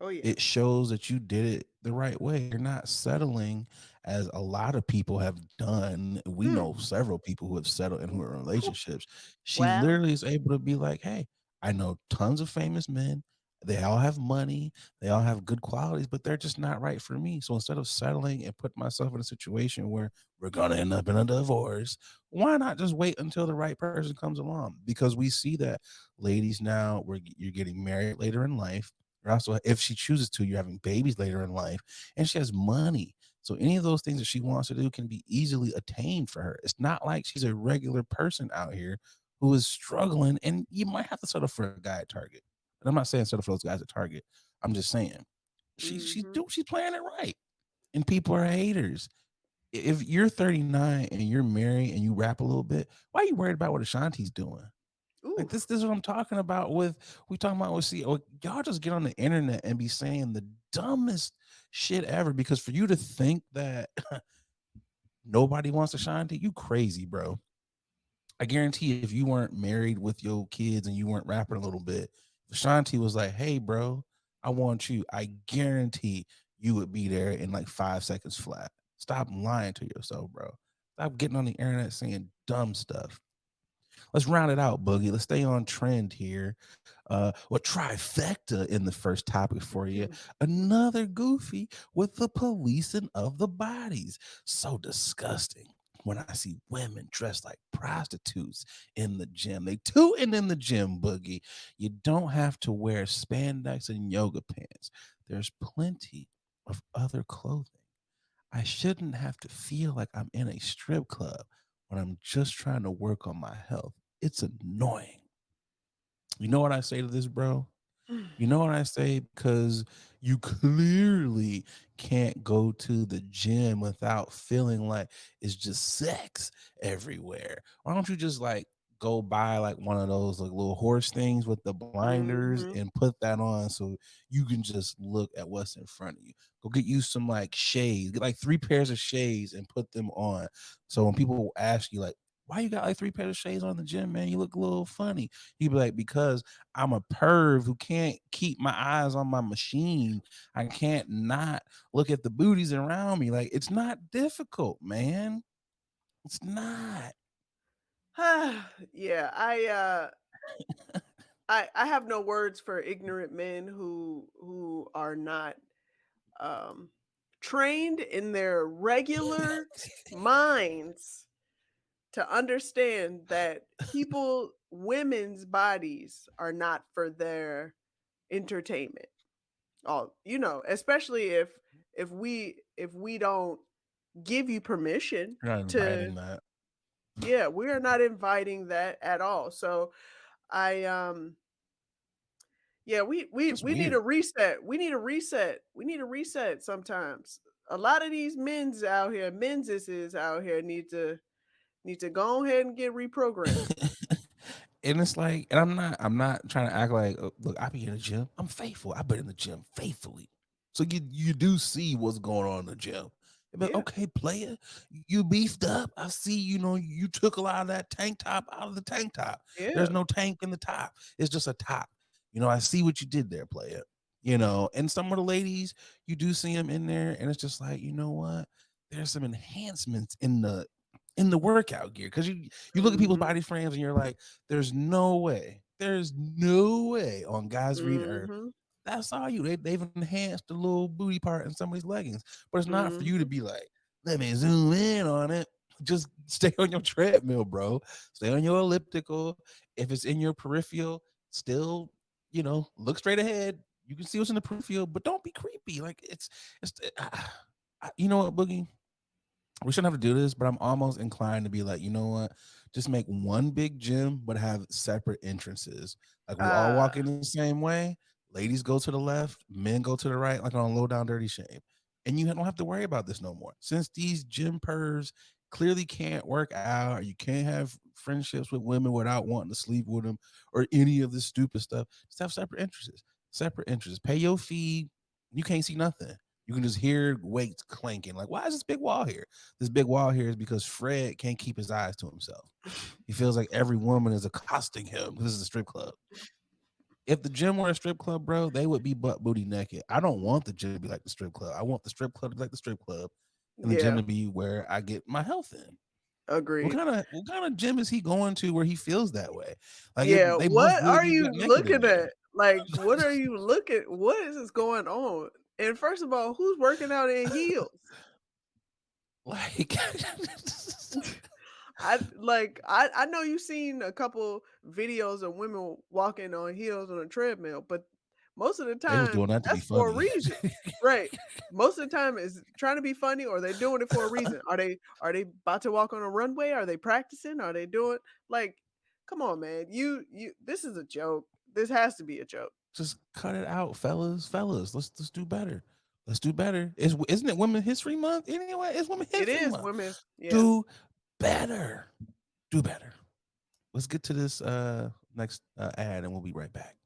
Oh yeah. it shows that you did it the right way. You're not settling as a lot of people have done. We Hmm. know several people who have settled and who are in Whew. relationships. She Well. literally is able to be like, hey, I know tons of famous men. They all have money, they all have good qualities, but they're just not right for me. So instead of settling and putting myself in a situation where we're gonna end up in a divorce, why not just wait until the right person comes along? Because we see that ladies now, where you're getting married later in life. You're also, if she chooses to, you're having babies later in life, and she has money. So any of those things that she wants to do can be easily attained for her. It's not like she's a regular person out here who is struggling, and you might have to settle for a guy at Target. And I'm not saying settle for those guys at Target. I'm just saying Mm-hmm. she's playing it right, and people are haters. If you're 39 and you're married and you rap a little bit, why are you worried about what Ashanti's doing? Like Ooh. this is what I'm talking about with we talking about with see y'all just get on the internet and be saying the dumbest shit ever because for you to think that nobody wants to shine to you crazy, bro. I guarantee if you weren't married with your kids and you weren't rapping a little bit, if Shanti was like, hey, bro, I want you, I guarantee you would be there in like 5 seconds flat. Stop lying to yourself, bro. Stop getting on the internet saying dumb stuff. Let's round it out, Boogie. Let's stay on trend here. Well, trifecta in the first topic for you. Another goofy with the policing of the bodies. So disgusting. When I see women dressed like prostitutes in the gym, they tooting in the gym, Boogie. You don't have to wear spandex and yoga pants. There's plenty of other clothing. I shouldn't have to feel like I'm in a strip club when I'm just trying to work on my health. It's annoying. You know what I say to this, bro? You know what I say? Because you clearly can't go to the gym without feeling like it's just sex everywhere. Why don't you just like go buy like one of those like little horse things with the blinders Mm-hmm. and put that on so you can just look at what's in front of you. Go get you some like shades, get like 3 pairs of shades and put them on. So when people ask you like, why you got like 3 pairs of shades on in the gym, man? You look a little funny. You be like, because I'm a perv who can't keep my eyes on my machine. I can't not look at the booties around me. Like it's not difficult, man. It's not. Yeah, I have no words for ignorant men who are not um trained in their regular minds to understand that women's bodies are not for their entertainment. Oh, especially if we don't give you permission You're not to inviting that. Yeah, we are not inviting that at all. So I yeah, Just we need a weird. reset. We need a reset. We need a reset sometimes. A lot of these men's out here, men's out here need to go ahead and get reprogrammed. And it's like, and I'm not trying to act like, look, I be in the gym. I'm faithful. I've been in the gym faithfully. So you do see what's going on in the gym. But Yeah. okay, player, you beefed up. I see, you took a lot of that tank top out of the tank top. There's Yeah. no tank in the top. It's just a top. I see what you did there, player. And some of the ladies, you do see them in there, and it's just like, you know what? There's some enhancements in the workout gear, because you look at people's Mhm. body frames and you're like, there's no way on God's green earth Mhm. that's all they've enhanced the little booty part in somebody's leggings. But it's not for you to Mhm. be like, let me zoom in on it. Just stay on your treadmill, bro. Stay on your elliptical. If it's in your peripheral, still, look straight ahead. You can see what's in the peripheral, but don't be creepy. Like it's you know what, Boogie? We shouldn't have to do this, but I'm almost inclined to be like, you know what? Just make one big gym, but have separate entrances. Like we all walk Ah, in the same way. Ladies go to the left, men go to the right, like on a low down dirty shame. And you don't have to worry about this no more. Since these gym pervs clearly can't work out, or you can't have friendships with women without wanting to sleep with them, or any of this stupid stuff, just have separate entrances. Separate entrances. Pay your fee. You can't see nothing. You can just hear weights clanking. Like, why is this big wall here? This big wall here is because Fred can't keep his eyes to himself. He feels like every woman is accosting him. This is a strip club. If the gym were a strip club, bro, they would be butt booty naked. I don't want the gym to be like the strip club. I want the strip club to be like the strip club, and the gym yeah. to be where I get my health in. What Agreed. kind of what kind of gym is he going to where he feels that way? Like Yeah, they must what really are be you butt naked in looking there. at? Like, what are you looking? What is going on? And first of all, who's working out in heels? Like I know you've seen a couple videos of women walking on heels on a treadmill, but most of the they was doing time that to be that's for a funny. reason. Right. Most of the time is trying to be funny or they're doing it for a reason. Are they about to walk on a runway? Are they practicing? Are they doing like come on man. You this is a joke. This has to be a joke. Just cut it out, fellas. Let's do better. Let's do better. Isn't it Women's History Month anyway? It's Women's It History is Month. women's yeah. Do better. Do better. Let's get to this next ad, and we'll be right back.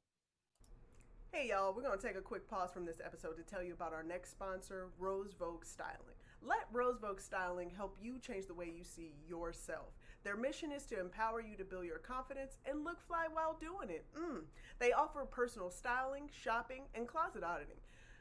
Hey y'all, we're going to take a quick pause from this episode to tell you about our next sponsor, Rose Vogue Styling. Let Rose Vogue Styling help you change the way you see yourself. Their mission is to empower you to build your confidence and look fly while doing it. They offer personal styling, shopping, and closet auditing.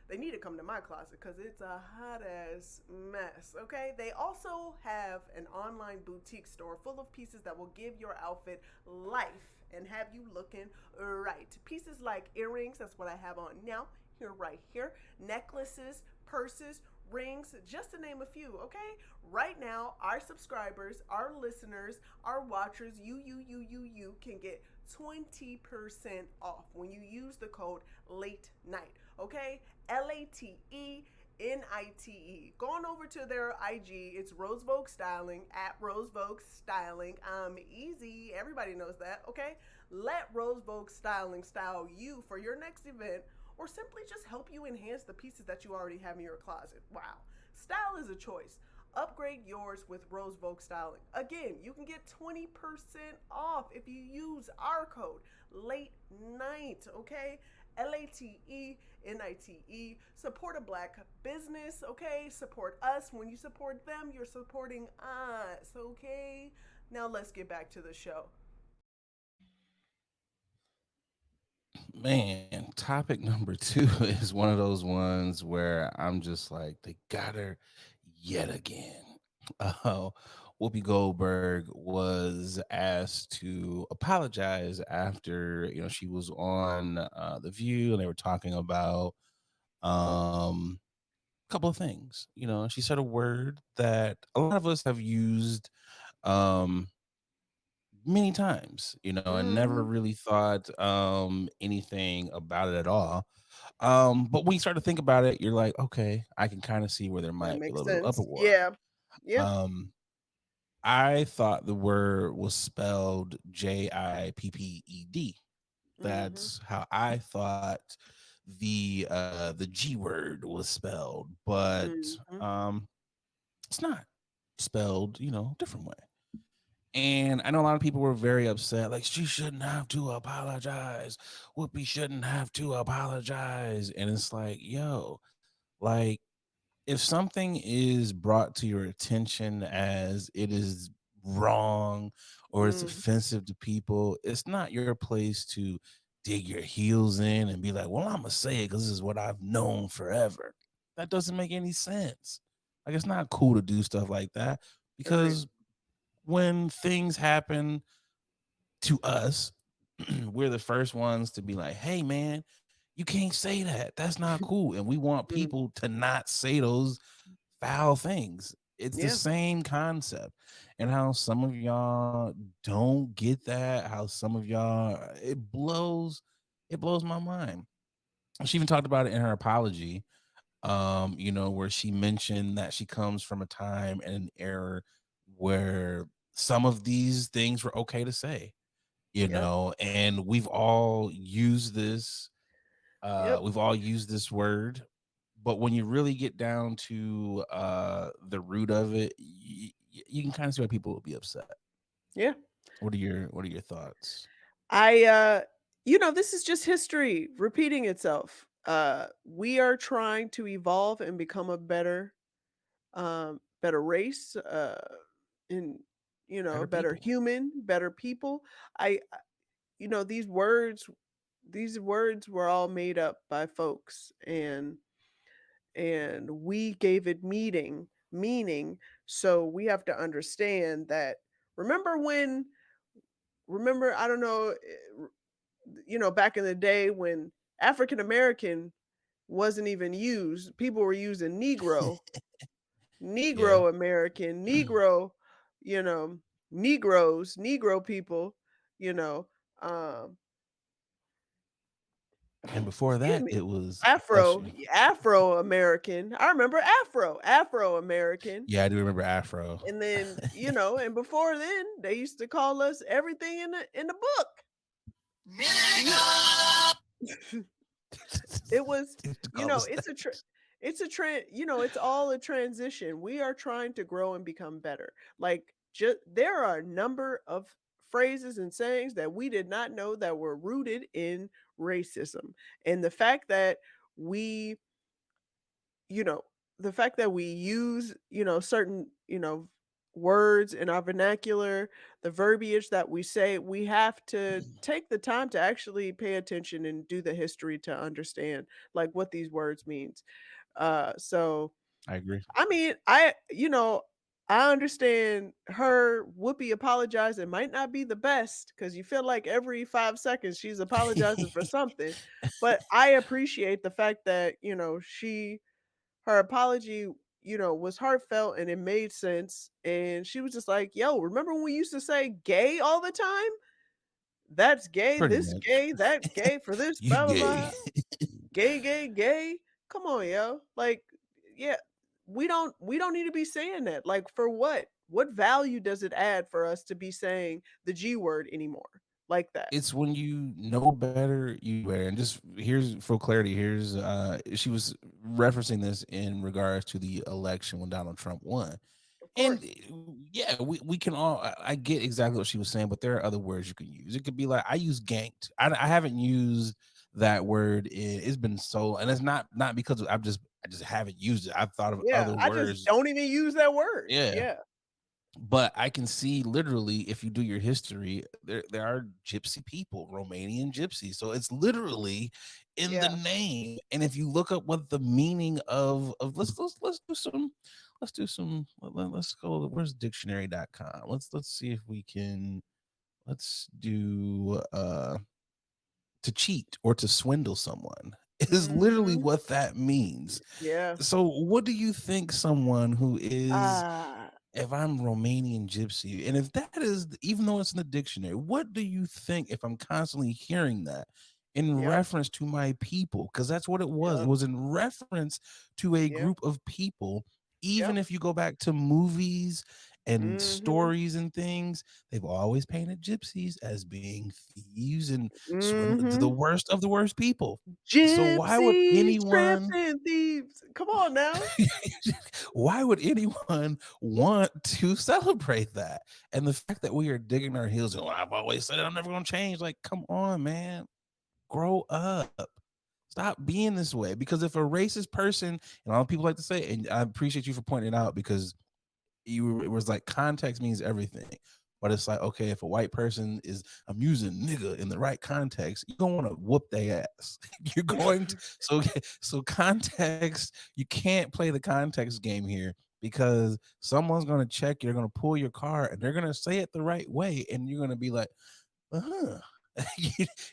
They need to come to my closet because it's a hot ass mess, okay? They also have an online boutique store full of pieces that will give your outfit life and have you looking right. Pieces like earrings, that's what I have on now, here, right here, necklaces, purses, rings, just to name a few, okay? Right now, our subscribers, our listeners, our watchers, you can get 20% off when you use the code late night, okay? LATENITE. Going over to their IG, it's Rose Vogue Styling at Rose Vogue Styling. Easy. Everybody knows that, okay? Let Rose Vogue Styling style you for your next event or simply just help you enhance the pieces that you already have in your closet. Wow. Style is a choice. Upgrade yours with Rose Vogue Styling. Again, you can get 20% off if you use our code late night, okay? LATENITE. Support a black business, okay? Support us. When you support them, you're supporting us, okay? Now let's get back to the show. Man, topic number two is one of those ones where I'm just like, they got her yet again. Uh, Whoopi Goldberg was asked to apologize after she was on The View, and they were talking about a couple of things. She said a word that a lot of us have used um many times, and never Mm-hmm. really thought anything about it at all. But when you start to think about it, you're like, okay, I can kind of see where there That might be a makes little bit of sense. upper war. Yeah. Yeah. Um, I thought the word was spelled Jipped. Mm-hmm. That's how I thought the G word was spelled, but Mm-hmm. it's not spelled, different way. And I know a lot of people were very upset, like she shouldn't have to apologize. Whoopi shouldn't have to apologize. And it's like, yo, like if something is brought to your attention as it is wrong or it's Mm-hmm. offensive to people, it's not your place to dig your heels in and be like, well, I'm gonna say it because this is what I've known forever. That doesn't make any sense. Like it's not cool to do stuff like that Agreed. because when things happen to us, we're the first ones to be like, hey man, you can't say that. That's not cool. And we want Mm, people to not say those foul things. It's the yeah. same concept. And how some of y'all don't get that, how some of y'all it blows my mind. She even talked about it in her apology, where she mentioned that she comes from a time and an era where some of these things were okay to say, Yep. and Yep. we've all used this word, but when you really get down to the root of it, you can kind of see why people will be upset. Yeah. What are your thoughts? I this is just history repeating itself. We are trying to evolve and become a better race, and a Better better people. human, better people. These words were all made up by folks, and we gave it meaning. So we have to understand that. Remember when? Remember, I don't know. Back in the day when African American wasn't even used, people were using Negro, Yeah. Negro American, Negro, you know, Negroes, Negro people, you know, um, And before excuse that, me, it was bless Afro, you. Afro American. I remember Afro American. Yeah, I do remember Afro. And then, and before then, they used to call us everything in the book. You It was, To call us that. it's a trend, it's all a transition. We are trying to grow and become better. Like just there are a number of phrases and sayings that we did not know that were rooted in racism. And we, you know, the fact that we use, certain, words in our vernacular, the verbiage that we say, we have to take the time to actually pay attention and do the history to understand like what these words means. So I agree. I mean, I understand her Whoopi apologizing might not be the best because you feel like every 5 seconds she's apologizing for something. But I appreciate the fact that, her apology, was heartfelt and it made sense. And she was just like, yo, remember when we used to say gay all the time? That's gay, Pretty this much. gay, that gay for this, You blah, blah, gay. blah. Gay, gay, gay. Come on, yo. Like, yeah, we don't need to be saying that. Like, for what? What value does it add for us to be saying the G word anymore? Like that. It's when you know better, you do better. And just here's for clarity, she was referencing this in regards to the election when Donald Trump won. Of And course. yeah, we can all I get exactly what she was saying, but there are other words you can use. It could be like I use ganked. I haven't used that word it's been so, and it's not because I just haven't used it. I've thought of Yeah. other I just words. don't even use that word. Yeah. Yeah. But I can see literally if you do your history, there are gypsy people, Romanian gypsies. So it's literally in the Yeah. name. And if you look up what the meaning of let's go, where's dictionary.com. Let's see if we can let's do to cheat or to swindle someone is literally Mhm. what that means. Yeah. So what do you think someone who is, Ah, if I'm Romanian gypsy, and if that is, even though it's in the dictionary, what do you think if I'm constantly hearing that in yep. reference to my people? Because that's what it was. It Yep. was in reference to a Yep. group of people. Even Yep. if you go back to movies and Mm-hmm. stories and things, they've always painted gypsies as being thieves and swindlers, the Mm-hmm. worst of the worst people. So why would Gypsies, anyone tripping thieves. Come on now. why would anyone want to celebrate that? And the fact that we are digging our heels and, well, I've always said it, I'm never gonna change. Like, come on, man. Grow up. Stop being this way. Because if a racist person, and all people like to say, and I appreciate you for pointing it out, because it was like context means everything. But it's like, okay, if a white person is, I'm using nigga in the right context, you're gonna want to whoop their ass. You're going to, so context, you can't play the context game here, because someone's gonna check, you're gonna pull your car and they're gonna say it the right way, and you're gonna be like, uh-huh.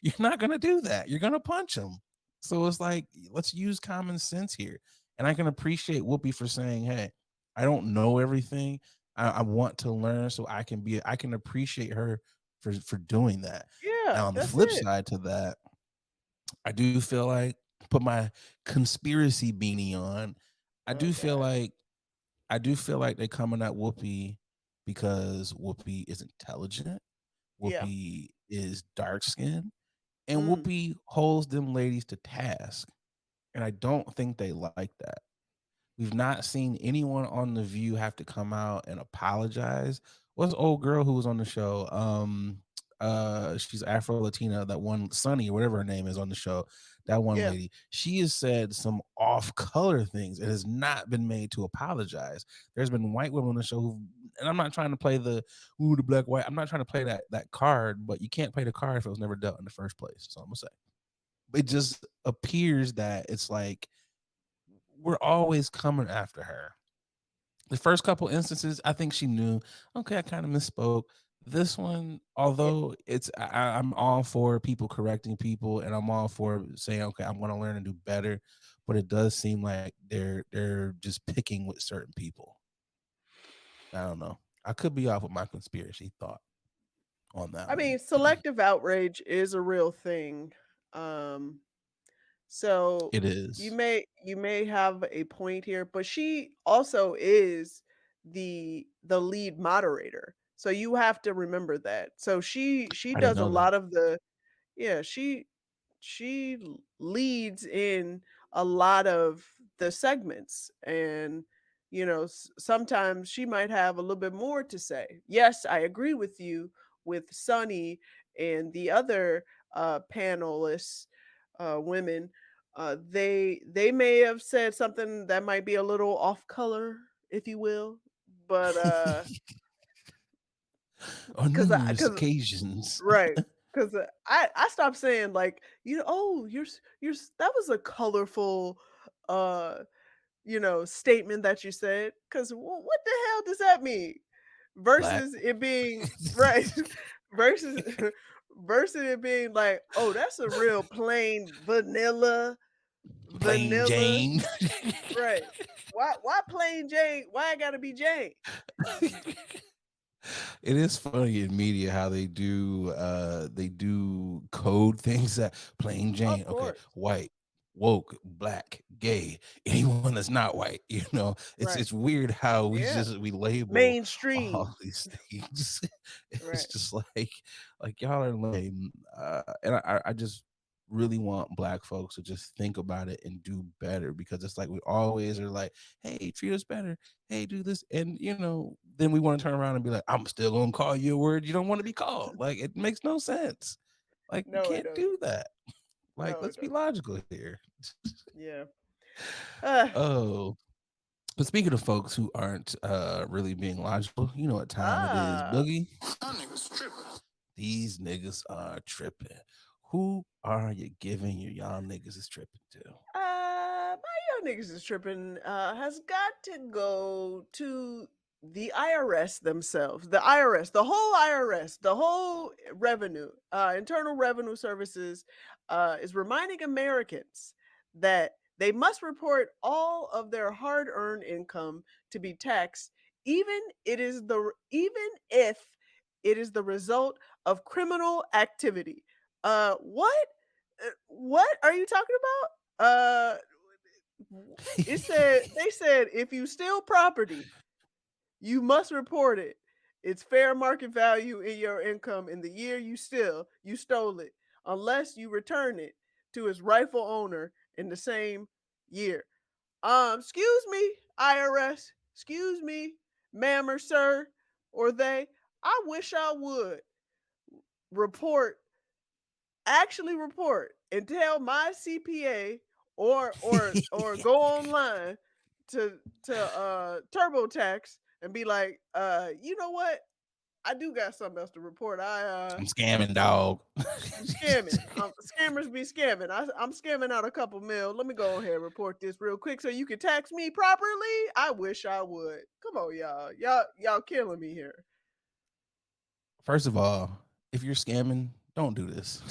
You're not gonna do that. You're gonna punch them. So it's like, let's use common sense here. And I can appreciate Whoopi for saying, hey, I don't know everything. I want to learn, so I can appreciate her for doing that. Yeah, Now on the that's flip it. side to that, I do feel like, put my conspiracy beanie on. I Oh do feel God. like I do feel like they're coming at Whoopi because Whoopi is intelligent. Yeah. Whoopi is dark skinned, and Mm. Whoopi holds them ladies to task. And I don't think they like that. We've not seen anyone on The View have to come out and apologize. What's the old girl who was on the show? She's Afro Latina, that one Sunny or whatever her name is on the show. That one Yeah. lady. She has said some off color things and has not been made to apologize. There's been white women on the show who, and I'm not trying to play the black white. I'm not trying to play that card, but you can't play the card if it was never dealt in the first place. So I'm gonna say it just appears that it's like we're always coming after her. The first couple instances, I think she knew, okay, I kind of misspoke. This one, Yeah. although I'm all for people correcting people, and I'm all for saying, okay, I'm going to learn and do better, but it does seem like they're just picking with certain people. I don't know. I could be off with my conspiracy thought on that I one. mean, selective outrage is a real thing. Um, so It is. you may have a point here, but she also is the lead moderator. So you have to remember that. So she I didn't does a know that. lot of the yeah, leads in a lot of the segments, and sometimes she might have a little bit more to say. Yes, I agree with you with Sunny and the other panelists, women. They may have said something that might be a little off color, if you will, but On numerous because occasions. right. Because I stopped saying, like, oh, that was a colorful, uh, statement that you said. Because what the hell does that mean? Black. Versus it being right, versus versus it being like, oh, that's a real plain Plain vanilla, Jane. right? Why plain Jane? Why I gotta be Jane? It is funny in media how they do code things that plain Jane, Of okay, course, white, woke, black, gay, anyone that's not white, it's right? weird how Yeah, we label mainstream, all these things. It's right? just like y'all are lame. And I just really want black folks to just think about it and do better, because it's like we always are like, hey, treat us better, hey, do this, and then we want to turn around and be like, I'm still gonna call you a word you don't want to be called. Like, it makes no sense. Like, we No, it can't do doesn't. that. Like, No, it let's be doesn't. logical here. Yeah. Uh, Oh, but speaking of folks who aren't really being logical, you know what time it is, ah. Boogie. These niggas are tripping. Who are you giving your y'all niggas is tripping to? My young niggas is tripping has got to go to the IRS themselves. The IRS, the whole revenue, Internal Revenue Services, is reminding Americans that they must report all of their hard-earned income to be taxed, even if it is the result of criminal activity. What? What are you talking about? It said they said if you steal property, You must report it. It's fair market value in your income in the year you stole it, unless you return it to its rightful owner in the same year. Excuse me, IRS. Excuse me, ma'am or sir, or they. I wish I would report, actually report and tell my CPA or go online to TurboTax and be like, you know what? I do got something else to report. I'm scamming, dog. I'm scamming. Scammers be scamming. I'm scamming out a couple mil. Let me go ahead and report this real quick so you can tax me properly. I wish I would. Come on, y'all. Y'all killing me here. First of all, if you're scamming, don't do this.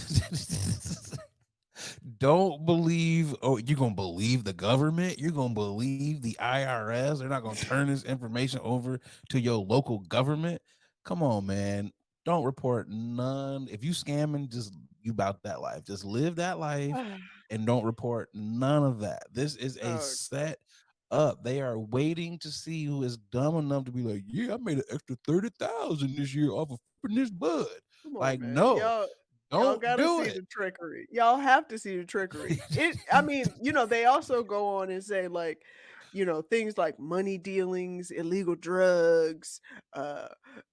Don't believe, oh, you're gonna believe the government, you're gonna believe the IRS, they're not gonna turn this information over to your local government. Come on, man. Don't report none. If you scamming, just you about that life. Just live that life and don't report none of that. This is a Oh, set up. They are waiting to see who is dumb enough to be like, yeah, I made an extra 30,000 this year off of this bud. come on, Like, man. no, Y'all don't gotta do see it. the trickery. Y'all have to see the trickery. I mean, they also go on and say like, things like money dealings, illegal drugs, uh,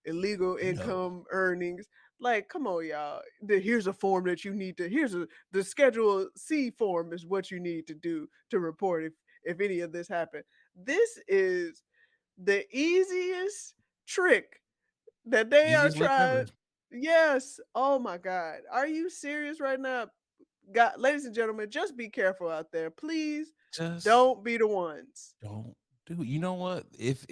illegal No. income earnings. Like, come on, y'all. Here's a form that you need to. The Schedule C form is what you need to do to report if any of this happened. This is the easiest trick that they are Easiest lick trying. ever. Yes. Oh my God. Are you serious right now? God, ladies and gentlemen, just be careful out there. Please Just don't be the ones. don't do it. You know what? If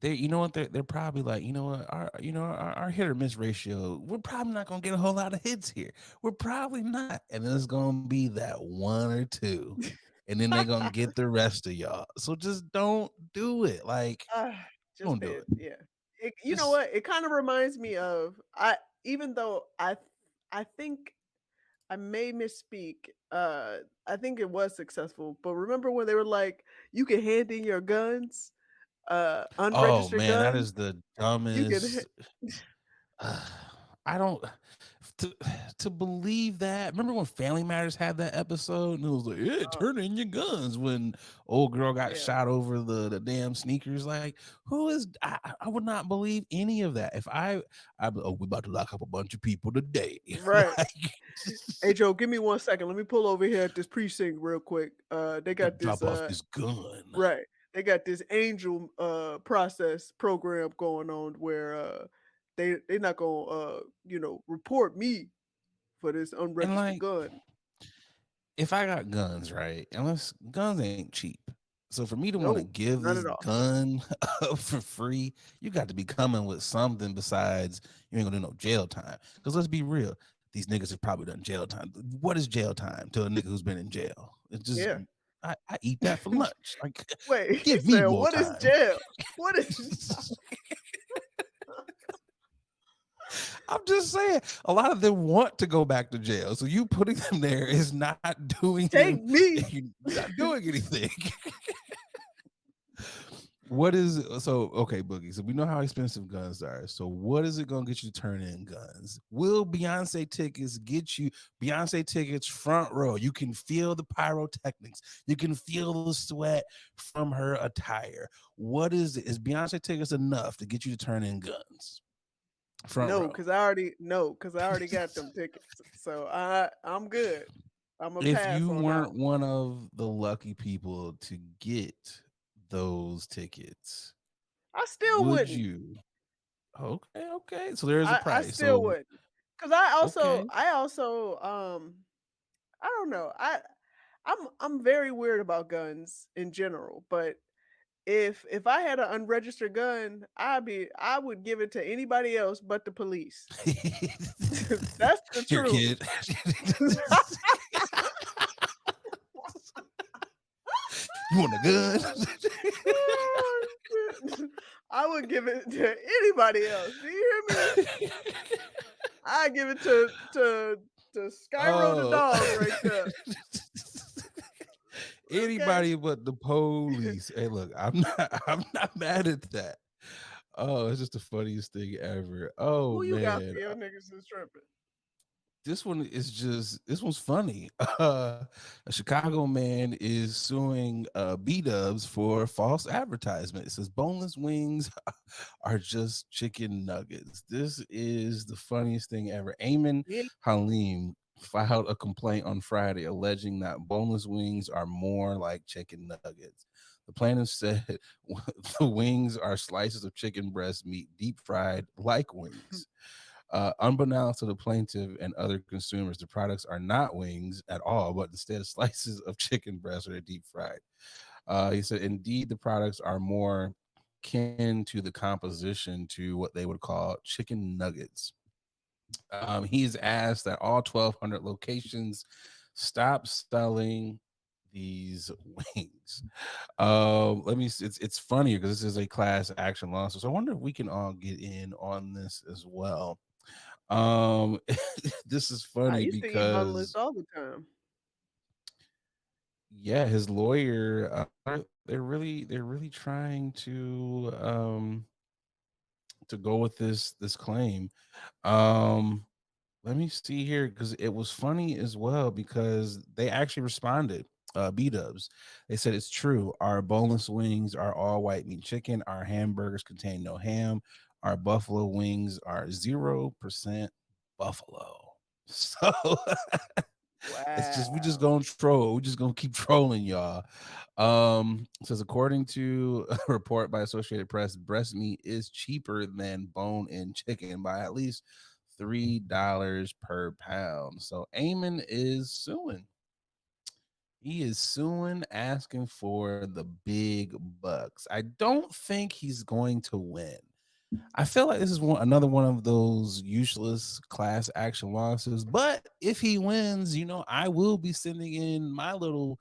they, you know what, they're probably like, you know what, our hit or miss ratio, we're probably not gonna get a whole lot of hits here. We're probably not, and then it's gonna be that one or two, and then they're gonna get the rest of y'all. So just don't do it. Like, Ah, just don't pay do it. it. Yeah. You know Just what? It kind of reminds me of I even though I think I may misspeak. I think it was successful. But remember when they were like, you can hand in your guns, oh unregistered man, that guns. is the You can dumbest. I don't to to believe that. Remember when Family Matters had that episode and it was like, yeah, turn in your guns when old girl got yeah. shot over the damn sneakers. Like, who is I would not believe any of that. If oh, we about to lock up a bunch of people today. Right. Like Hey Joe, give me 1 second. Let me pull over here at this precinct real quick. They gotta got this drop off this gun. right. They got this angel process program going on where they're not gonna report me for this And unregistered like, gun. if I got guns, right? Unless guns ain't cheap. So for me to want to No, give not this at all. gun up for free, you got to be coming with something besides you ain't gonna do no jail time. Because let's be real, these niggas have probably done jail time. What is jail time to a nigga who's been in jail? It's just Yeah. I eat that for lunch. Like, Wait, he give me said, more what is time. jail? What is I'm just saying, a lot of them want to go back to jail. So you putting them there is not doing them, take me? you're not doing anything. What is so okay, Boogie? So we know how expensive guns are. So what is it gonna get you to turn in guns? Will Beyonce tickets get you Beyonce tickets front row? You can feel the pyrotechnics, you can feel the sweat from her attire. What is it? Is Beyonce tickets enough to get you to turn in guns? Front No, row. because I already got them tickets. So I'm good. I'm a If pass you on that weren't one. one of the lucky people to get those tickets, I still would wouldn't. you? Okay, okay. So there is a I price. still So wouldn't. Cause okay. I also I don't know. I'm very weird about guns in general, but if I had an unregistered gun, I would give it to anybody else but the police. That's the Here, truth. kid. You want a gun? I would give it to anybody else. Do you hear me? I give it to Skyro the Oh. dog right there. Okay. Anybody but the police. Hey, look, I'm not I'm not mad at that. Oh, it's just the funniest thing ever. Oh Who you got for man. your niggas is tripping? This one's funny. A Chicago man is suing B-Dubs for false advertisement. It says boneless wings are just chicken nuggets. This is the funniest thing ever. Eamon Yeah. Halim filed a complaint on Friday alleging that boneless wings are more like chicken nuggets. The plaintiff said the wings are slices of chicken breast meat deep fried like wings. Unbeknownst to the plaintiff and other consumers, the products are not wings at all, but instead slices of chicken breast that are deep fried. He said, indeed, the products are more kin to the composition to what they would call chicken nuggets. He's asked that all 1,200 locations stop selling these wings. Let me. It's funnier because this is a class action lawsuit. So I wonder if we can all get in on this as well. Um, this is I funny used to eat boneless because all the time. yeah, his lawyer they're really trying to go with this claim. Um, let me see here because it was funny as well because they actually responded. B-Dubs, they said it's true. Our boneless wings are all white meat chicken. Our hamburgers contain no ham. Our buffalo wings are 0% buffalo. So it's just we just Wow. gonna troll. We just gonna keep trolling y'all. It says according to a report by Associated Press, breast meat is cheaper than bone-in chicken by at least $3 per pound. So Eamon is suing. He is suing, asking for the big bucks. I don't think he's going to win. I feel like this is another one of those useless class action lawsuits. But if he wins, I will be sending in my little,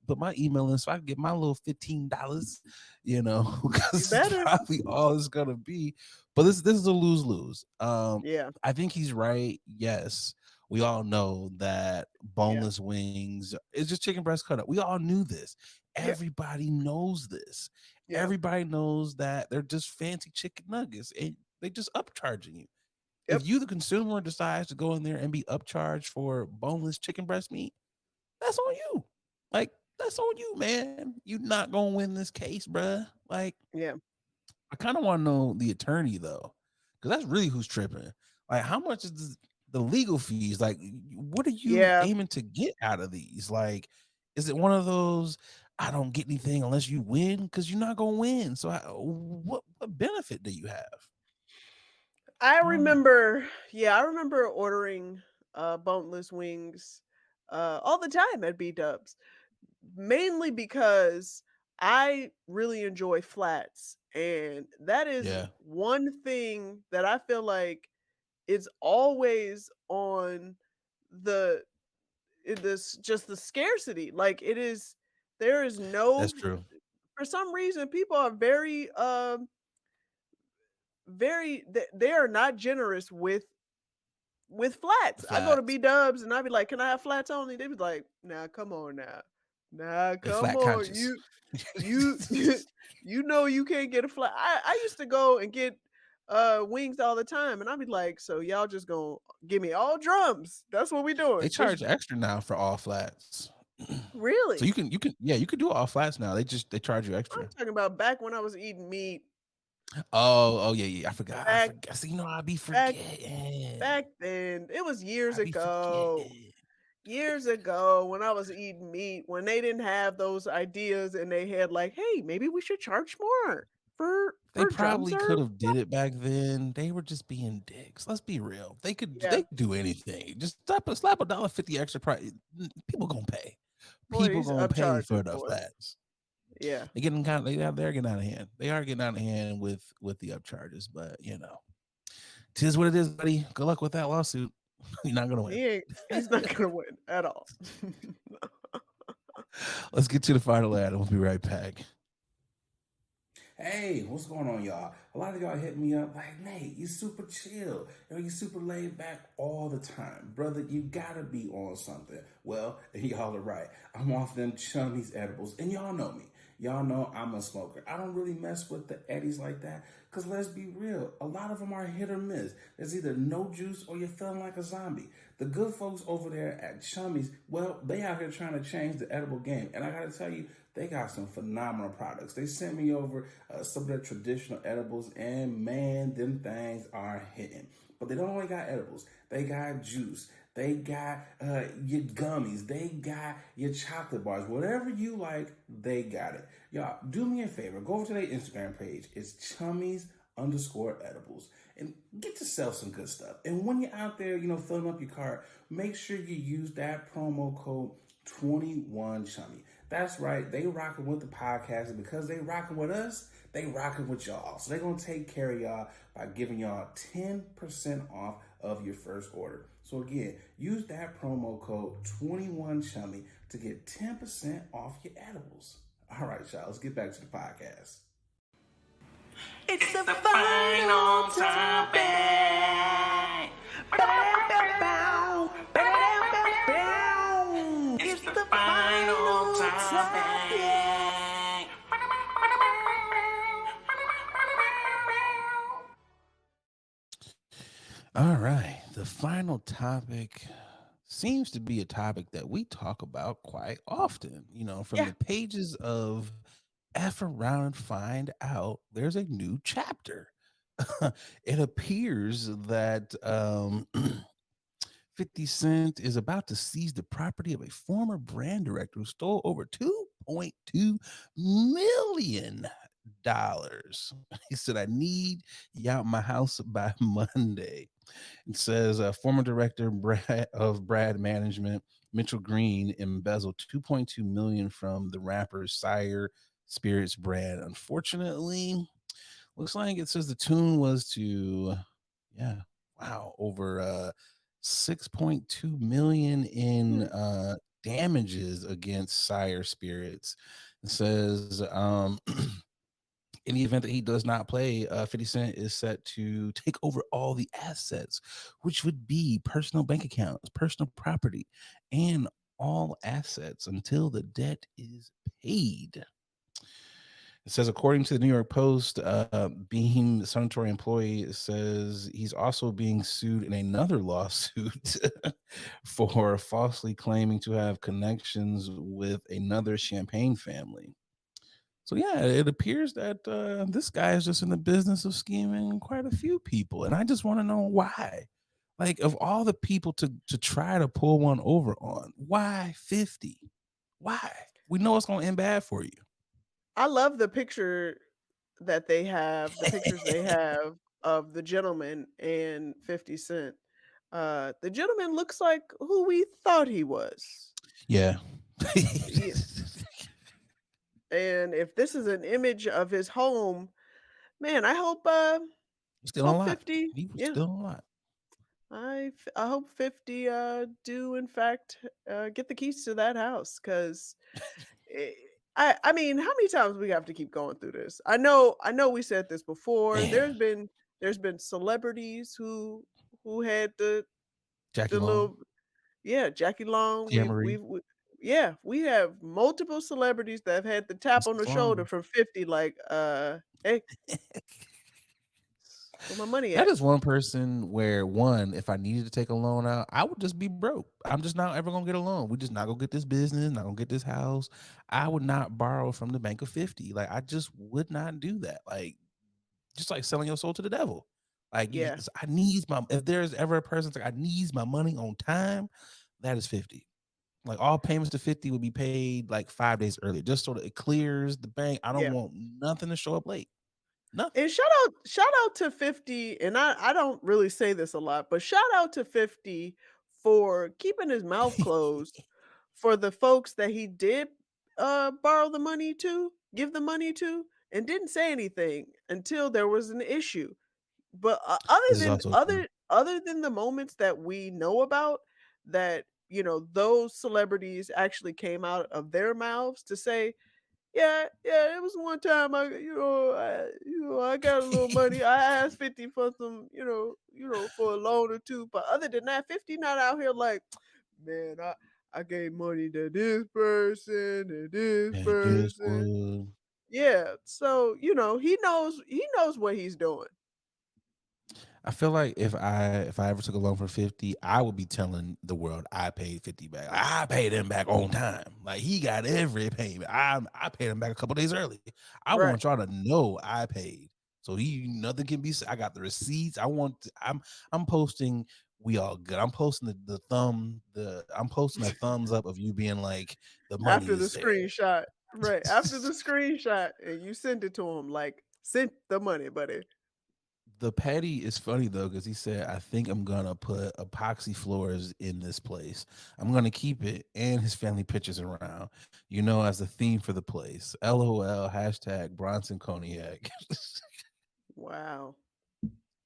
put my email in so I can get my little $15, You because it's better. probably all it's gonna be. But this is a lose lose. Yeah. I think he's right. Yes, we all know that Yeah. boneless wings is just chicken breast cut up. We all knew this. Yeah. Everybody knows this. Yeah. Everybody knows that they're just fancy chicken nuggets and they just upcharging you. Yep. If you, the consumer, decides to go in there and be upcharged for boneless chicken breast meat, that's on you. Like, that's on you, man. You're not gonna win this case, bruh. Like, Yeah. I kind of want to know the attorney though, because that's really who's tripping. Like, how much is the legal fees? Like, what are you Yeah. aiming to get out of these? Like, is it one of those? I don't get anything unless you win, because you're not gonna win. So, what benefit do you have? I I don't know. remember, yeah, I remember ordering boneless wings all the time at B Dubs, mainly because I really enjoy flats, and that is Yeah, one thing that I feel like is always on the this just the scarcity. Like it is, there is no, that's true. for some reason people are very they are not generous with flats. I go to Flats. B Dubs and I be like, "Can I have flats only?" They be like, "Nah, come on now, nah, They come flat on, conscious. you you know you can't get a flat." I used to go and get wings all the time, and I'd be like, "So y'all just gonna give me all drums? That's what we They doing?" Just charge extra now for all flats. So really, you can do all flats now. They charge you I'm extra. talking about back when I was eating meat. Oh yeah, yeah. I forgot. I Back forgot. See, I be back forgetting. back then, it was years I be ago. forgetting. Years ago when I was eating meat, when they didn't have those ideas and they had like, "Hey, maybe we should charge more They for drum probably could serve." have did it back then. They were just being dicks. Let's be real. They Yeah, could do anything. Just slap $1.50 extra price. People gonna pay. boy, People these gonna pay upcharges, for the boy. flats. Yeah, They're getting out of hand. They are getting out of hand with the upcharges, but tis what it is, buddy. Good luck with that lawsuit. You're not gonna win. he's not gonna win at all. Let's get to the final ad and we'll be right back. Hey, what's going on, y'all? A lot of y'all hit me up like, Nate, you super chill. You super laid back all the time. Brother, you gotta be on something. Well, y'all are right. I'm off them chummies edibles, and y'all know me. Y'all know I'm a smoker. I don't really mess with the eddies like that because let's be real, a lot of them are hit or miss. There's either no juice or you're feeling like a zombie. The good folks over there at Chummies, well, they out here trying to change the edible game. And I gotta tell you, they got some phenomenal products. They sent me over some of their traditional edibles, and man, them things are hitting. But they don't only got edibles, they got juice. They got your gummies. They got your chocolate bars. Whatever you like, they got it. Y'all, do me a favor. Go over to their Instagram page. It's chummies_edibles. And get yourself some good stuff. And when you're out there, filling up your cart, make sure you use that promo code 21chummy. That's right. They rocking with the podcast. And because they rocking with us, they rocking with y'all. So they're going to take care of y'all by giving y'all 10% off of your first order. So again, use that promo code 21chummy to get 10% off your edibles. All right, y'all, let's get back to the podcast. It's the final topic. It's the final topic. All right, the final topic seems to be a topic that we talk about quite often. From the pages of F Around and Find Out, there's a new chapter. It appears that 50 Cent is about to seize the property of a former brand director who stole over $2.2 million. He said, I need you out my house by Monday. It says former director of Brad Management, Mitchell Green, embezzled $2.2 million from the rapper's Sire Spirits brand. Unfortunately, looks like it says the tune was to, over 6.2 million in damages against Sire Spirits. It says in the event that he does not play, 50 Cent is set to take over all the assets, which would be personal bank accounts, personal property, and all assets until the debt is paid. It says, according to the New York Post, Beam Suntory employee says he's also being sued in another lawsuit for falsely claiming to have connections with another Champagne family. So yeah, it appears that this guy is just in the business of scheming quite a few people, and I just want to know why. Like, of all the people to try to pull one over on, why 50? Why? We know it's gonna end bad for you. I love the picture that they have, the pictures they have of the gentleman and 50 Cent. The gentleman looks like who we thought he was. Yeah. Yeah. And if this is an image of his home, man, I Still a hope lot. 50, He was yeah. still a lot. I hope 50 do in fact get the keys to that house, cuz I mean, how many times we have to keep going through this? I know we said this before. Damn. There's been celebrities who had Jackie the Long, little, yeah, Jackie Long. Tia Marie, Yeah, we have multiple celebrities that have had the tap on Mr. the shoulder Flounder. from 50 like hey, where my money That at? is one person where one, if I needed to take a loan out, I would just be broke. I'm just not ever gonna get a loan. We just not gonna get this business, not gonna get this house. I would not borrow from the bank of 50. Like I just would not do that. Like just like selling your soul to the devil. Like Yeah. I need my if there's ever a person that's like I needs my money on time, that is 50. Like all payments to 50 would be paid like 5 days early, just so that it clears the bank. I don't Yeah. want nothing to show up late. Nothing. And shout out to 50, and I don't really say this a lot, but shout out to 50 for keeping his mouth closed for the folks that he did borrow the money to, give the money to, and didn't say anything until there was an issue. But This is also true. other than the moments that we know about, that those celebrities actually came out of their mouths to say, yeah, it was one time I got a little money. I asked 50 for some, for a loan or two. But other than that, 50 not out here like, man, I gave money to this person and this And this person. would. Yeah, so he knows what he's doing. I feel like if I ever took a loan for 50, I would be telling the world I paid 50 back. I paid him back on time. Like he got every payment. I paid him back a couple days early. I Right. want y'all to know I paid. So nothing can be I got the receipts. I'm posting we all good. I'm posting I'm posting a thumbs up of you being like the money After the is there. screenshot. Right. After the screenshot and you send it to him like sent the money, buddy. The petty is funny though because he said, "I think I'm gonna put epoxy floors in this place. I'm gonna keep it and his family pictures around, as the theme for the place." LOL. Hashtag Bronson Cognac. Wow.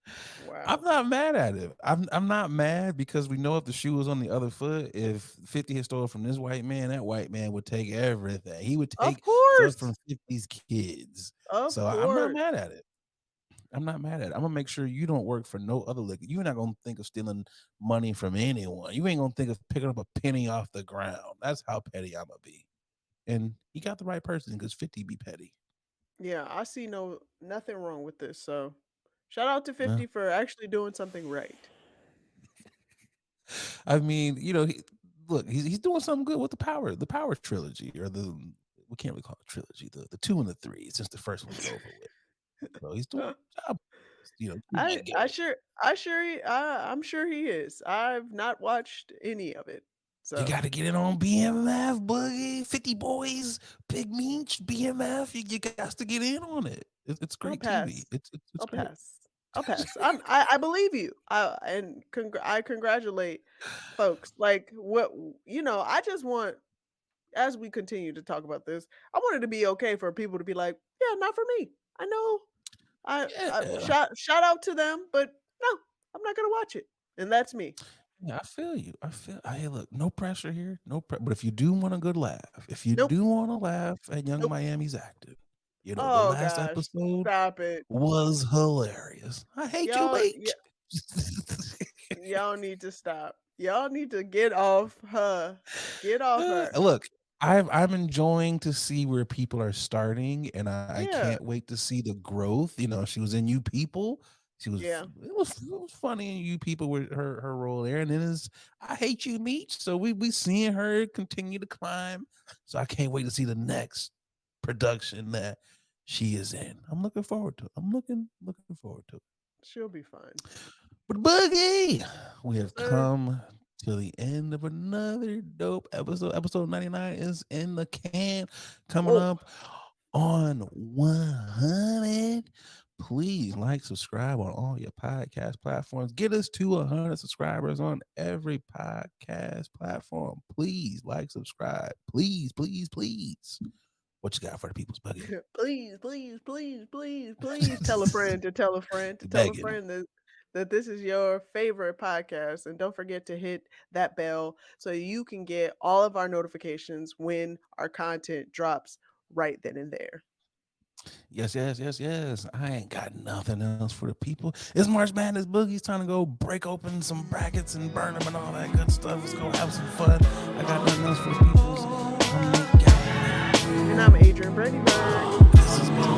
I'm Wow. not mad at it. I'm not mad because we know if the shoe was on the other foot, if 50 had stolen from this white man, that white man would take everything. He would Of take stuff course. from 50's kids. Of So I'm not course. mad at it. I'm not mad at it. I'm gonna make sure you don't work for no other liquor. You're not gonna think of stealing money from anyone. You ain't gonna think of picking up a penny off the ground. That's how petty I'm gonna be. And he got the right person because 50 be petty. Yeah, I see nothing wrong with this. So shout out to No. 50 for actually doing something right. I mean, look, he's doing something good with the power trilogy, or we can't really call it trilogy, the two and the three, since the first one's over with. So he's doing a job. Keep I that I going. sure I sure he, I'm sure he is. I've not watched any of it. You So got to get it on BMF, Boogie. 50 Boys, Big Meech, BMF. You got to get in on it. It's I'll great TV. pass. It's I'll great. pass. I'll pass. I believe you. I congratulate folks. Like I just want, as we continue to talk about this, I want it to be okay for people to be like, yeah, not for me. I know. I Yeah. shout out to them, but no, I'm not gonna watch it, and that's me. Yeah, I feel you. Hey, look, no pressure here. But if you do want a good laugh, if you Nope. do want to laugh at Young Nope. Miami's acting, the Oh last gosh, episode stop it, was hilarious. I hate you, y'all. Meech. Y'all need to stop. Y'all need to get off her. Get off her. Look, I'm enjoying to see where people are starting, and I Yeah. can't wait to see the growth. She was in You People. Yeah. It was funny in You People with her role there, and then I Hate You Meech. So we seeing her continue to climb. So I can't wait to see the next production that she is in. I'm looking forward to it. I'm looking forward to it. She'll be fine. But Boogie, we Yes, have sir. come to the end of another dope episode. Episode 99 is in the can. Coming Whoa. up on 100. Please like, subscribe on all your podcast platforms. Get us to 100 subscribers on every podcast platform. Please like, subscribe. Please, please, please. What you got for the people's Boogie? Please, please, please, please, please tell a friend to tell a friend to tell a Begging. friend that this is your favorite podcast. And don't forget to hit that bell so you can get all of our notifications when our content drops right then and there. Yes, yes, yes, yes. I ain't got nothing else for the people. It's March Madness Boogie's time to go break open some brackets and burn them and all that good stuff. Let's go have some fun. I got nothing else for the peoples. I'm Nick Galvin. And I'm Adrian Bradyberg. This has been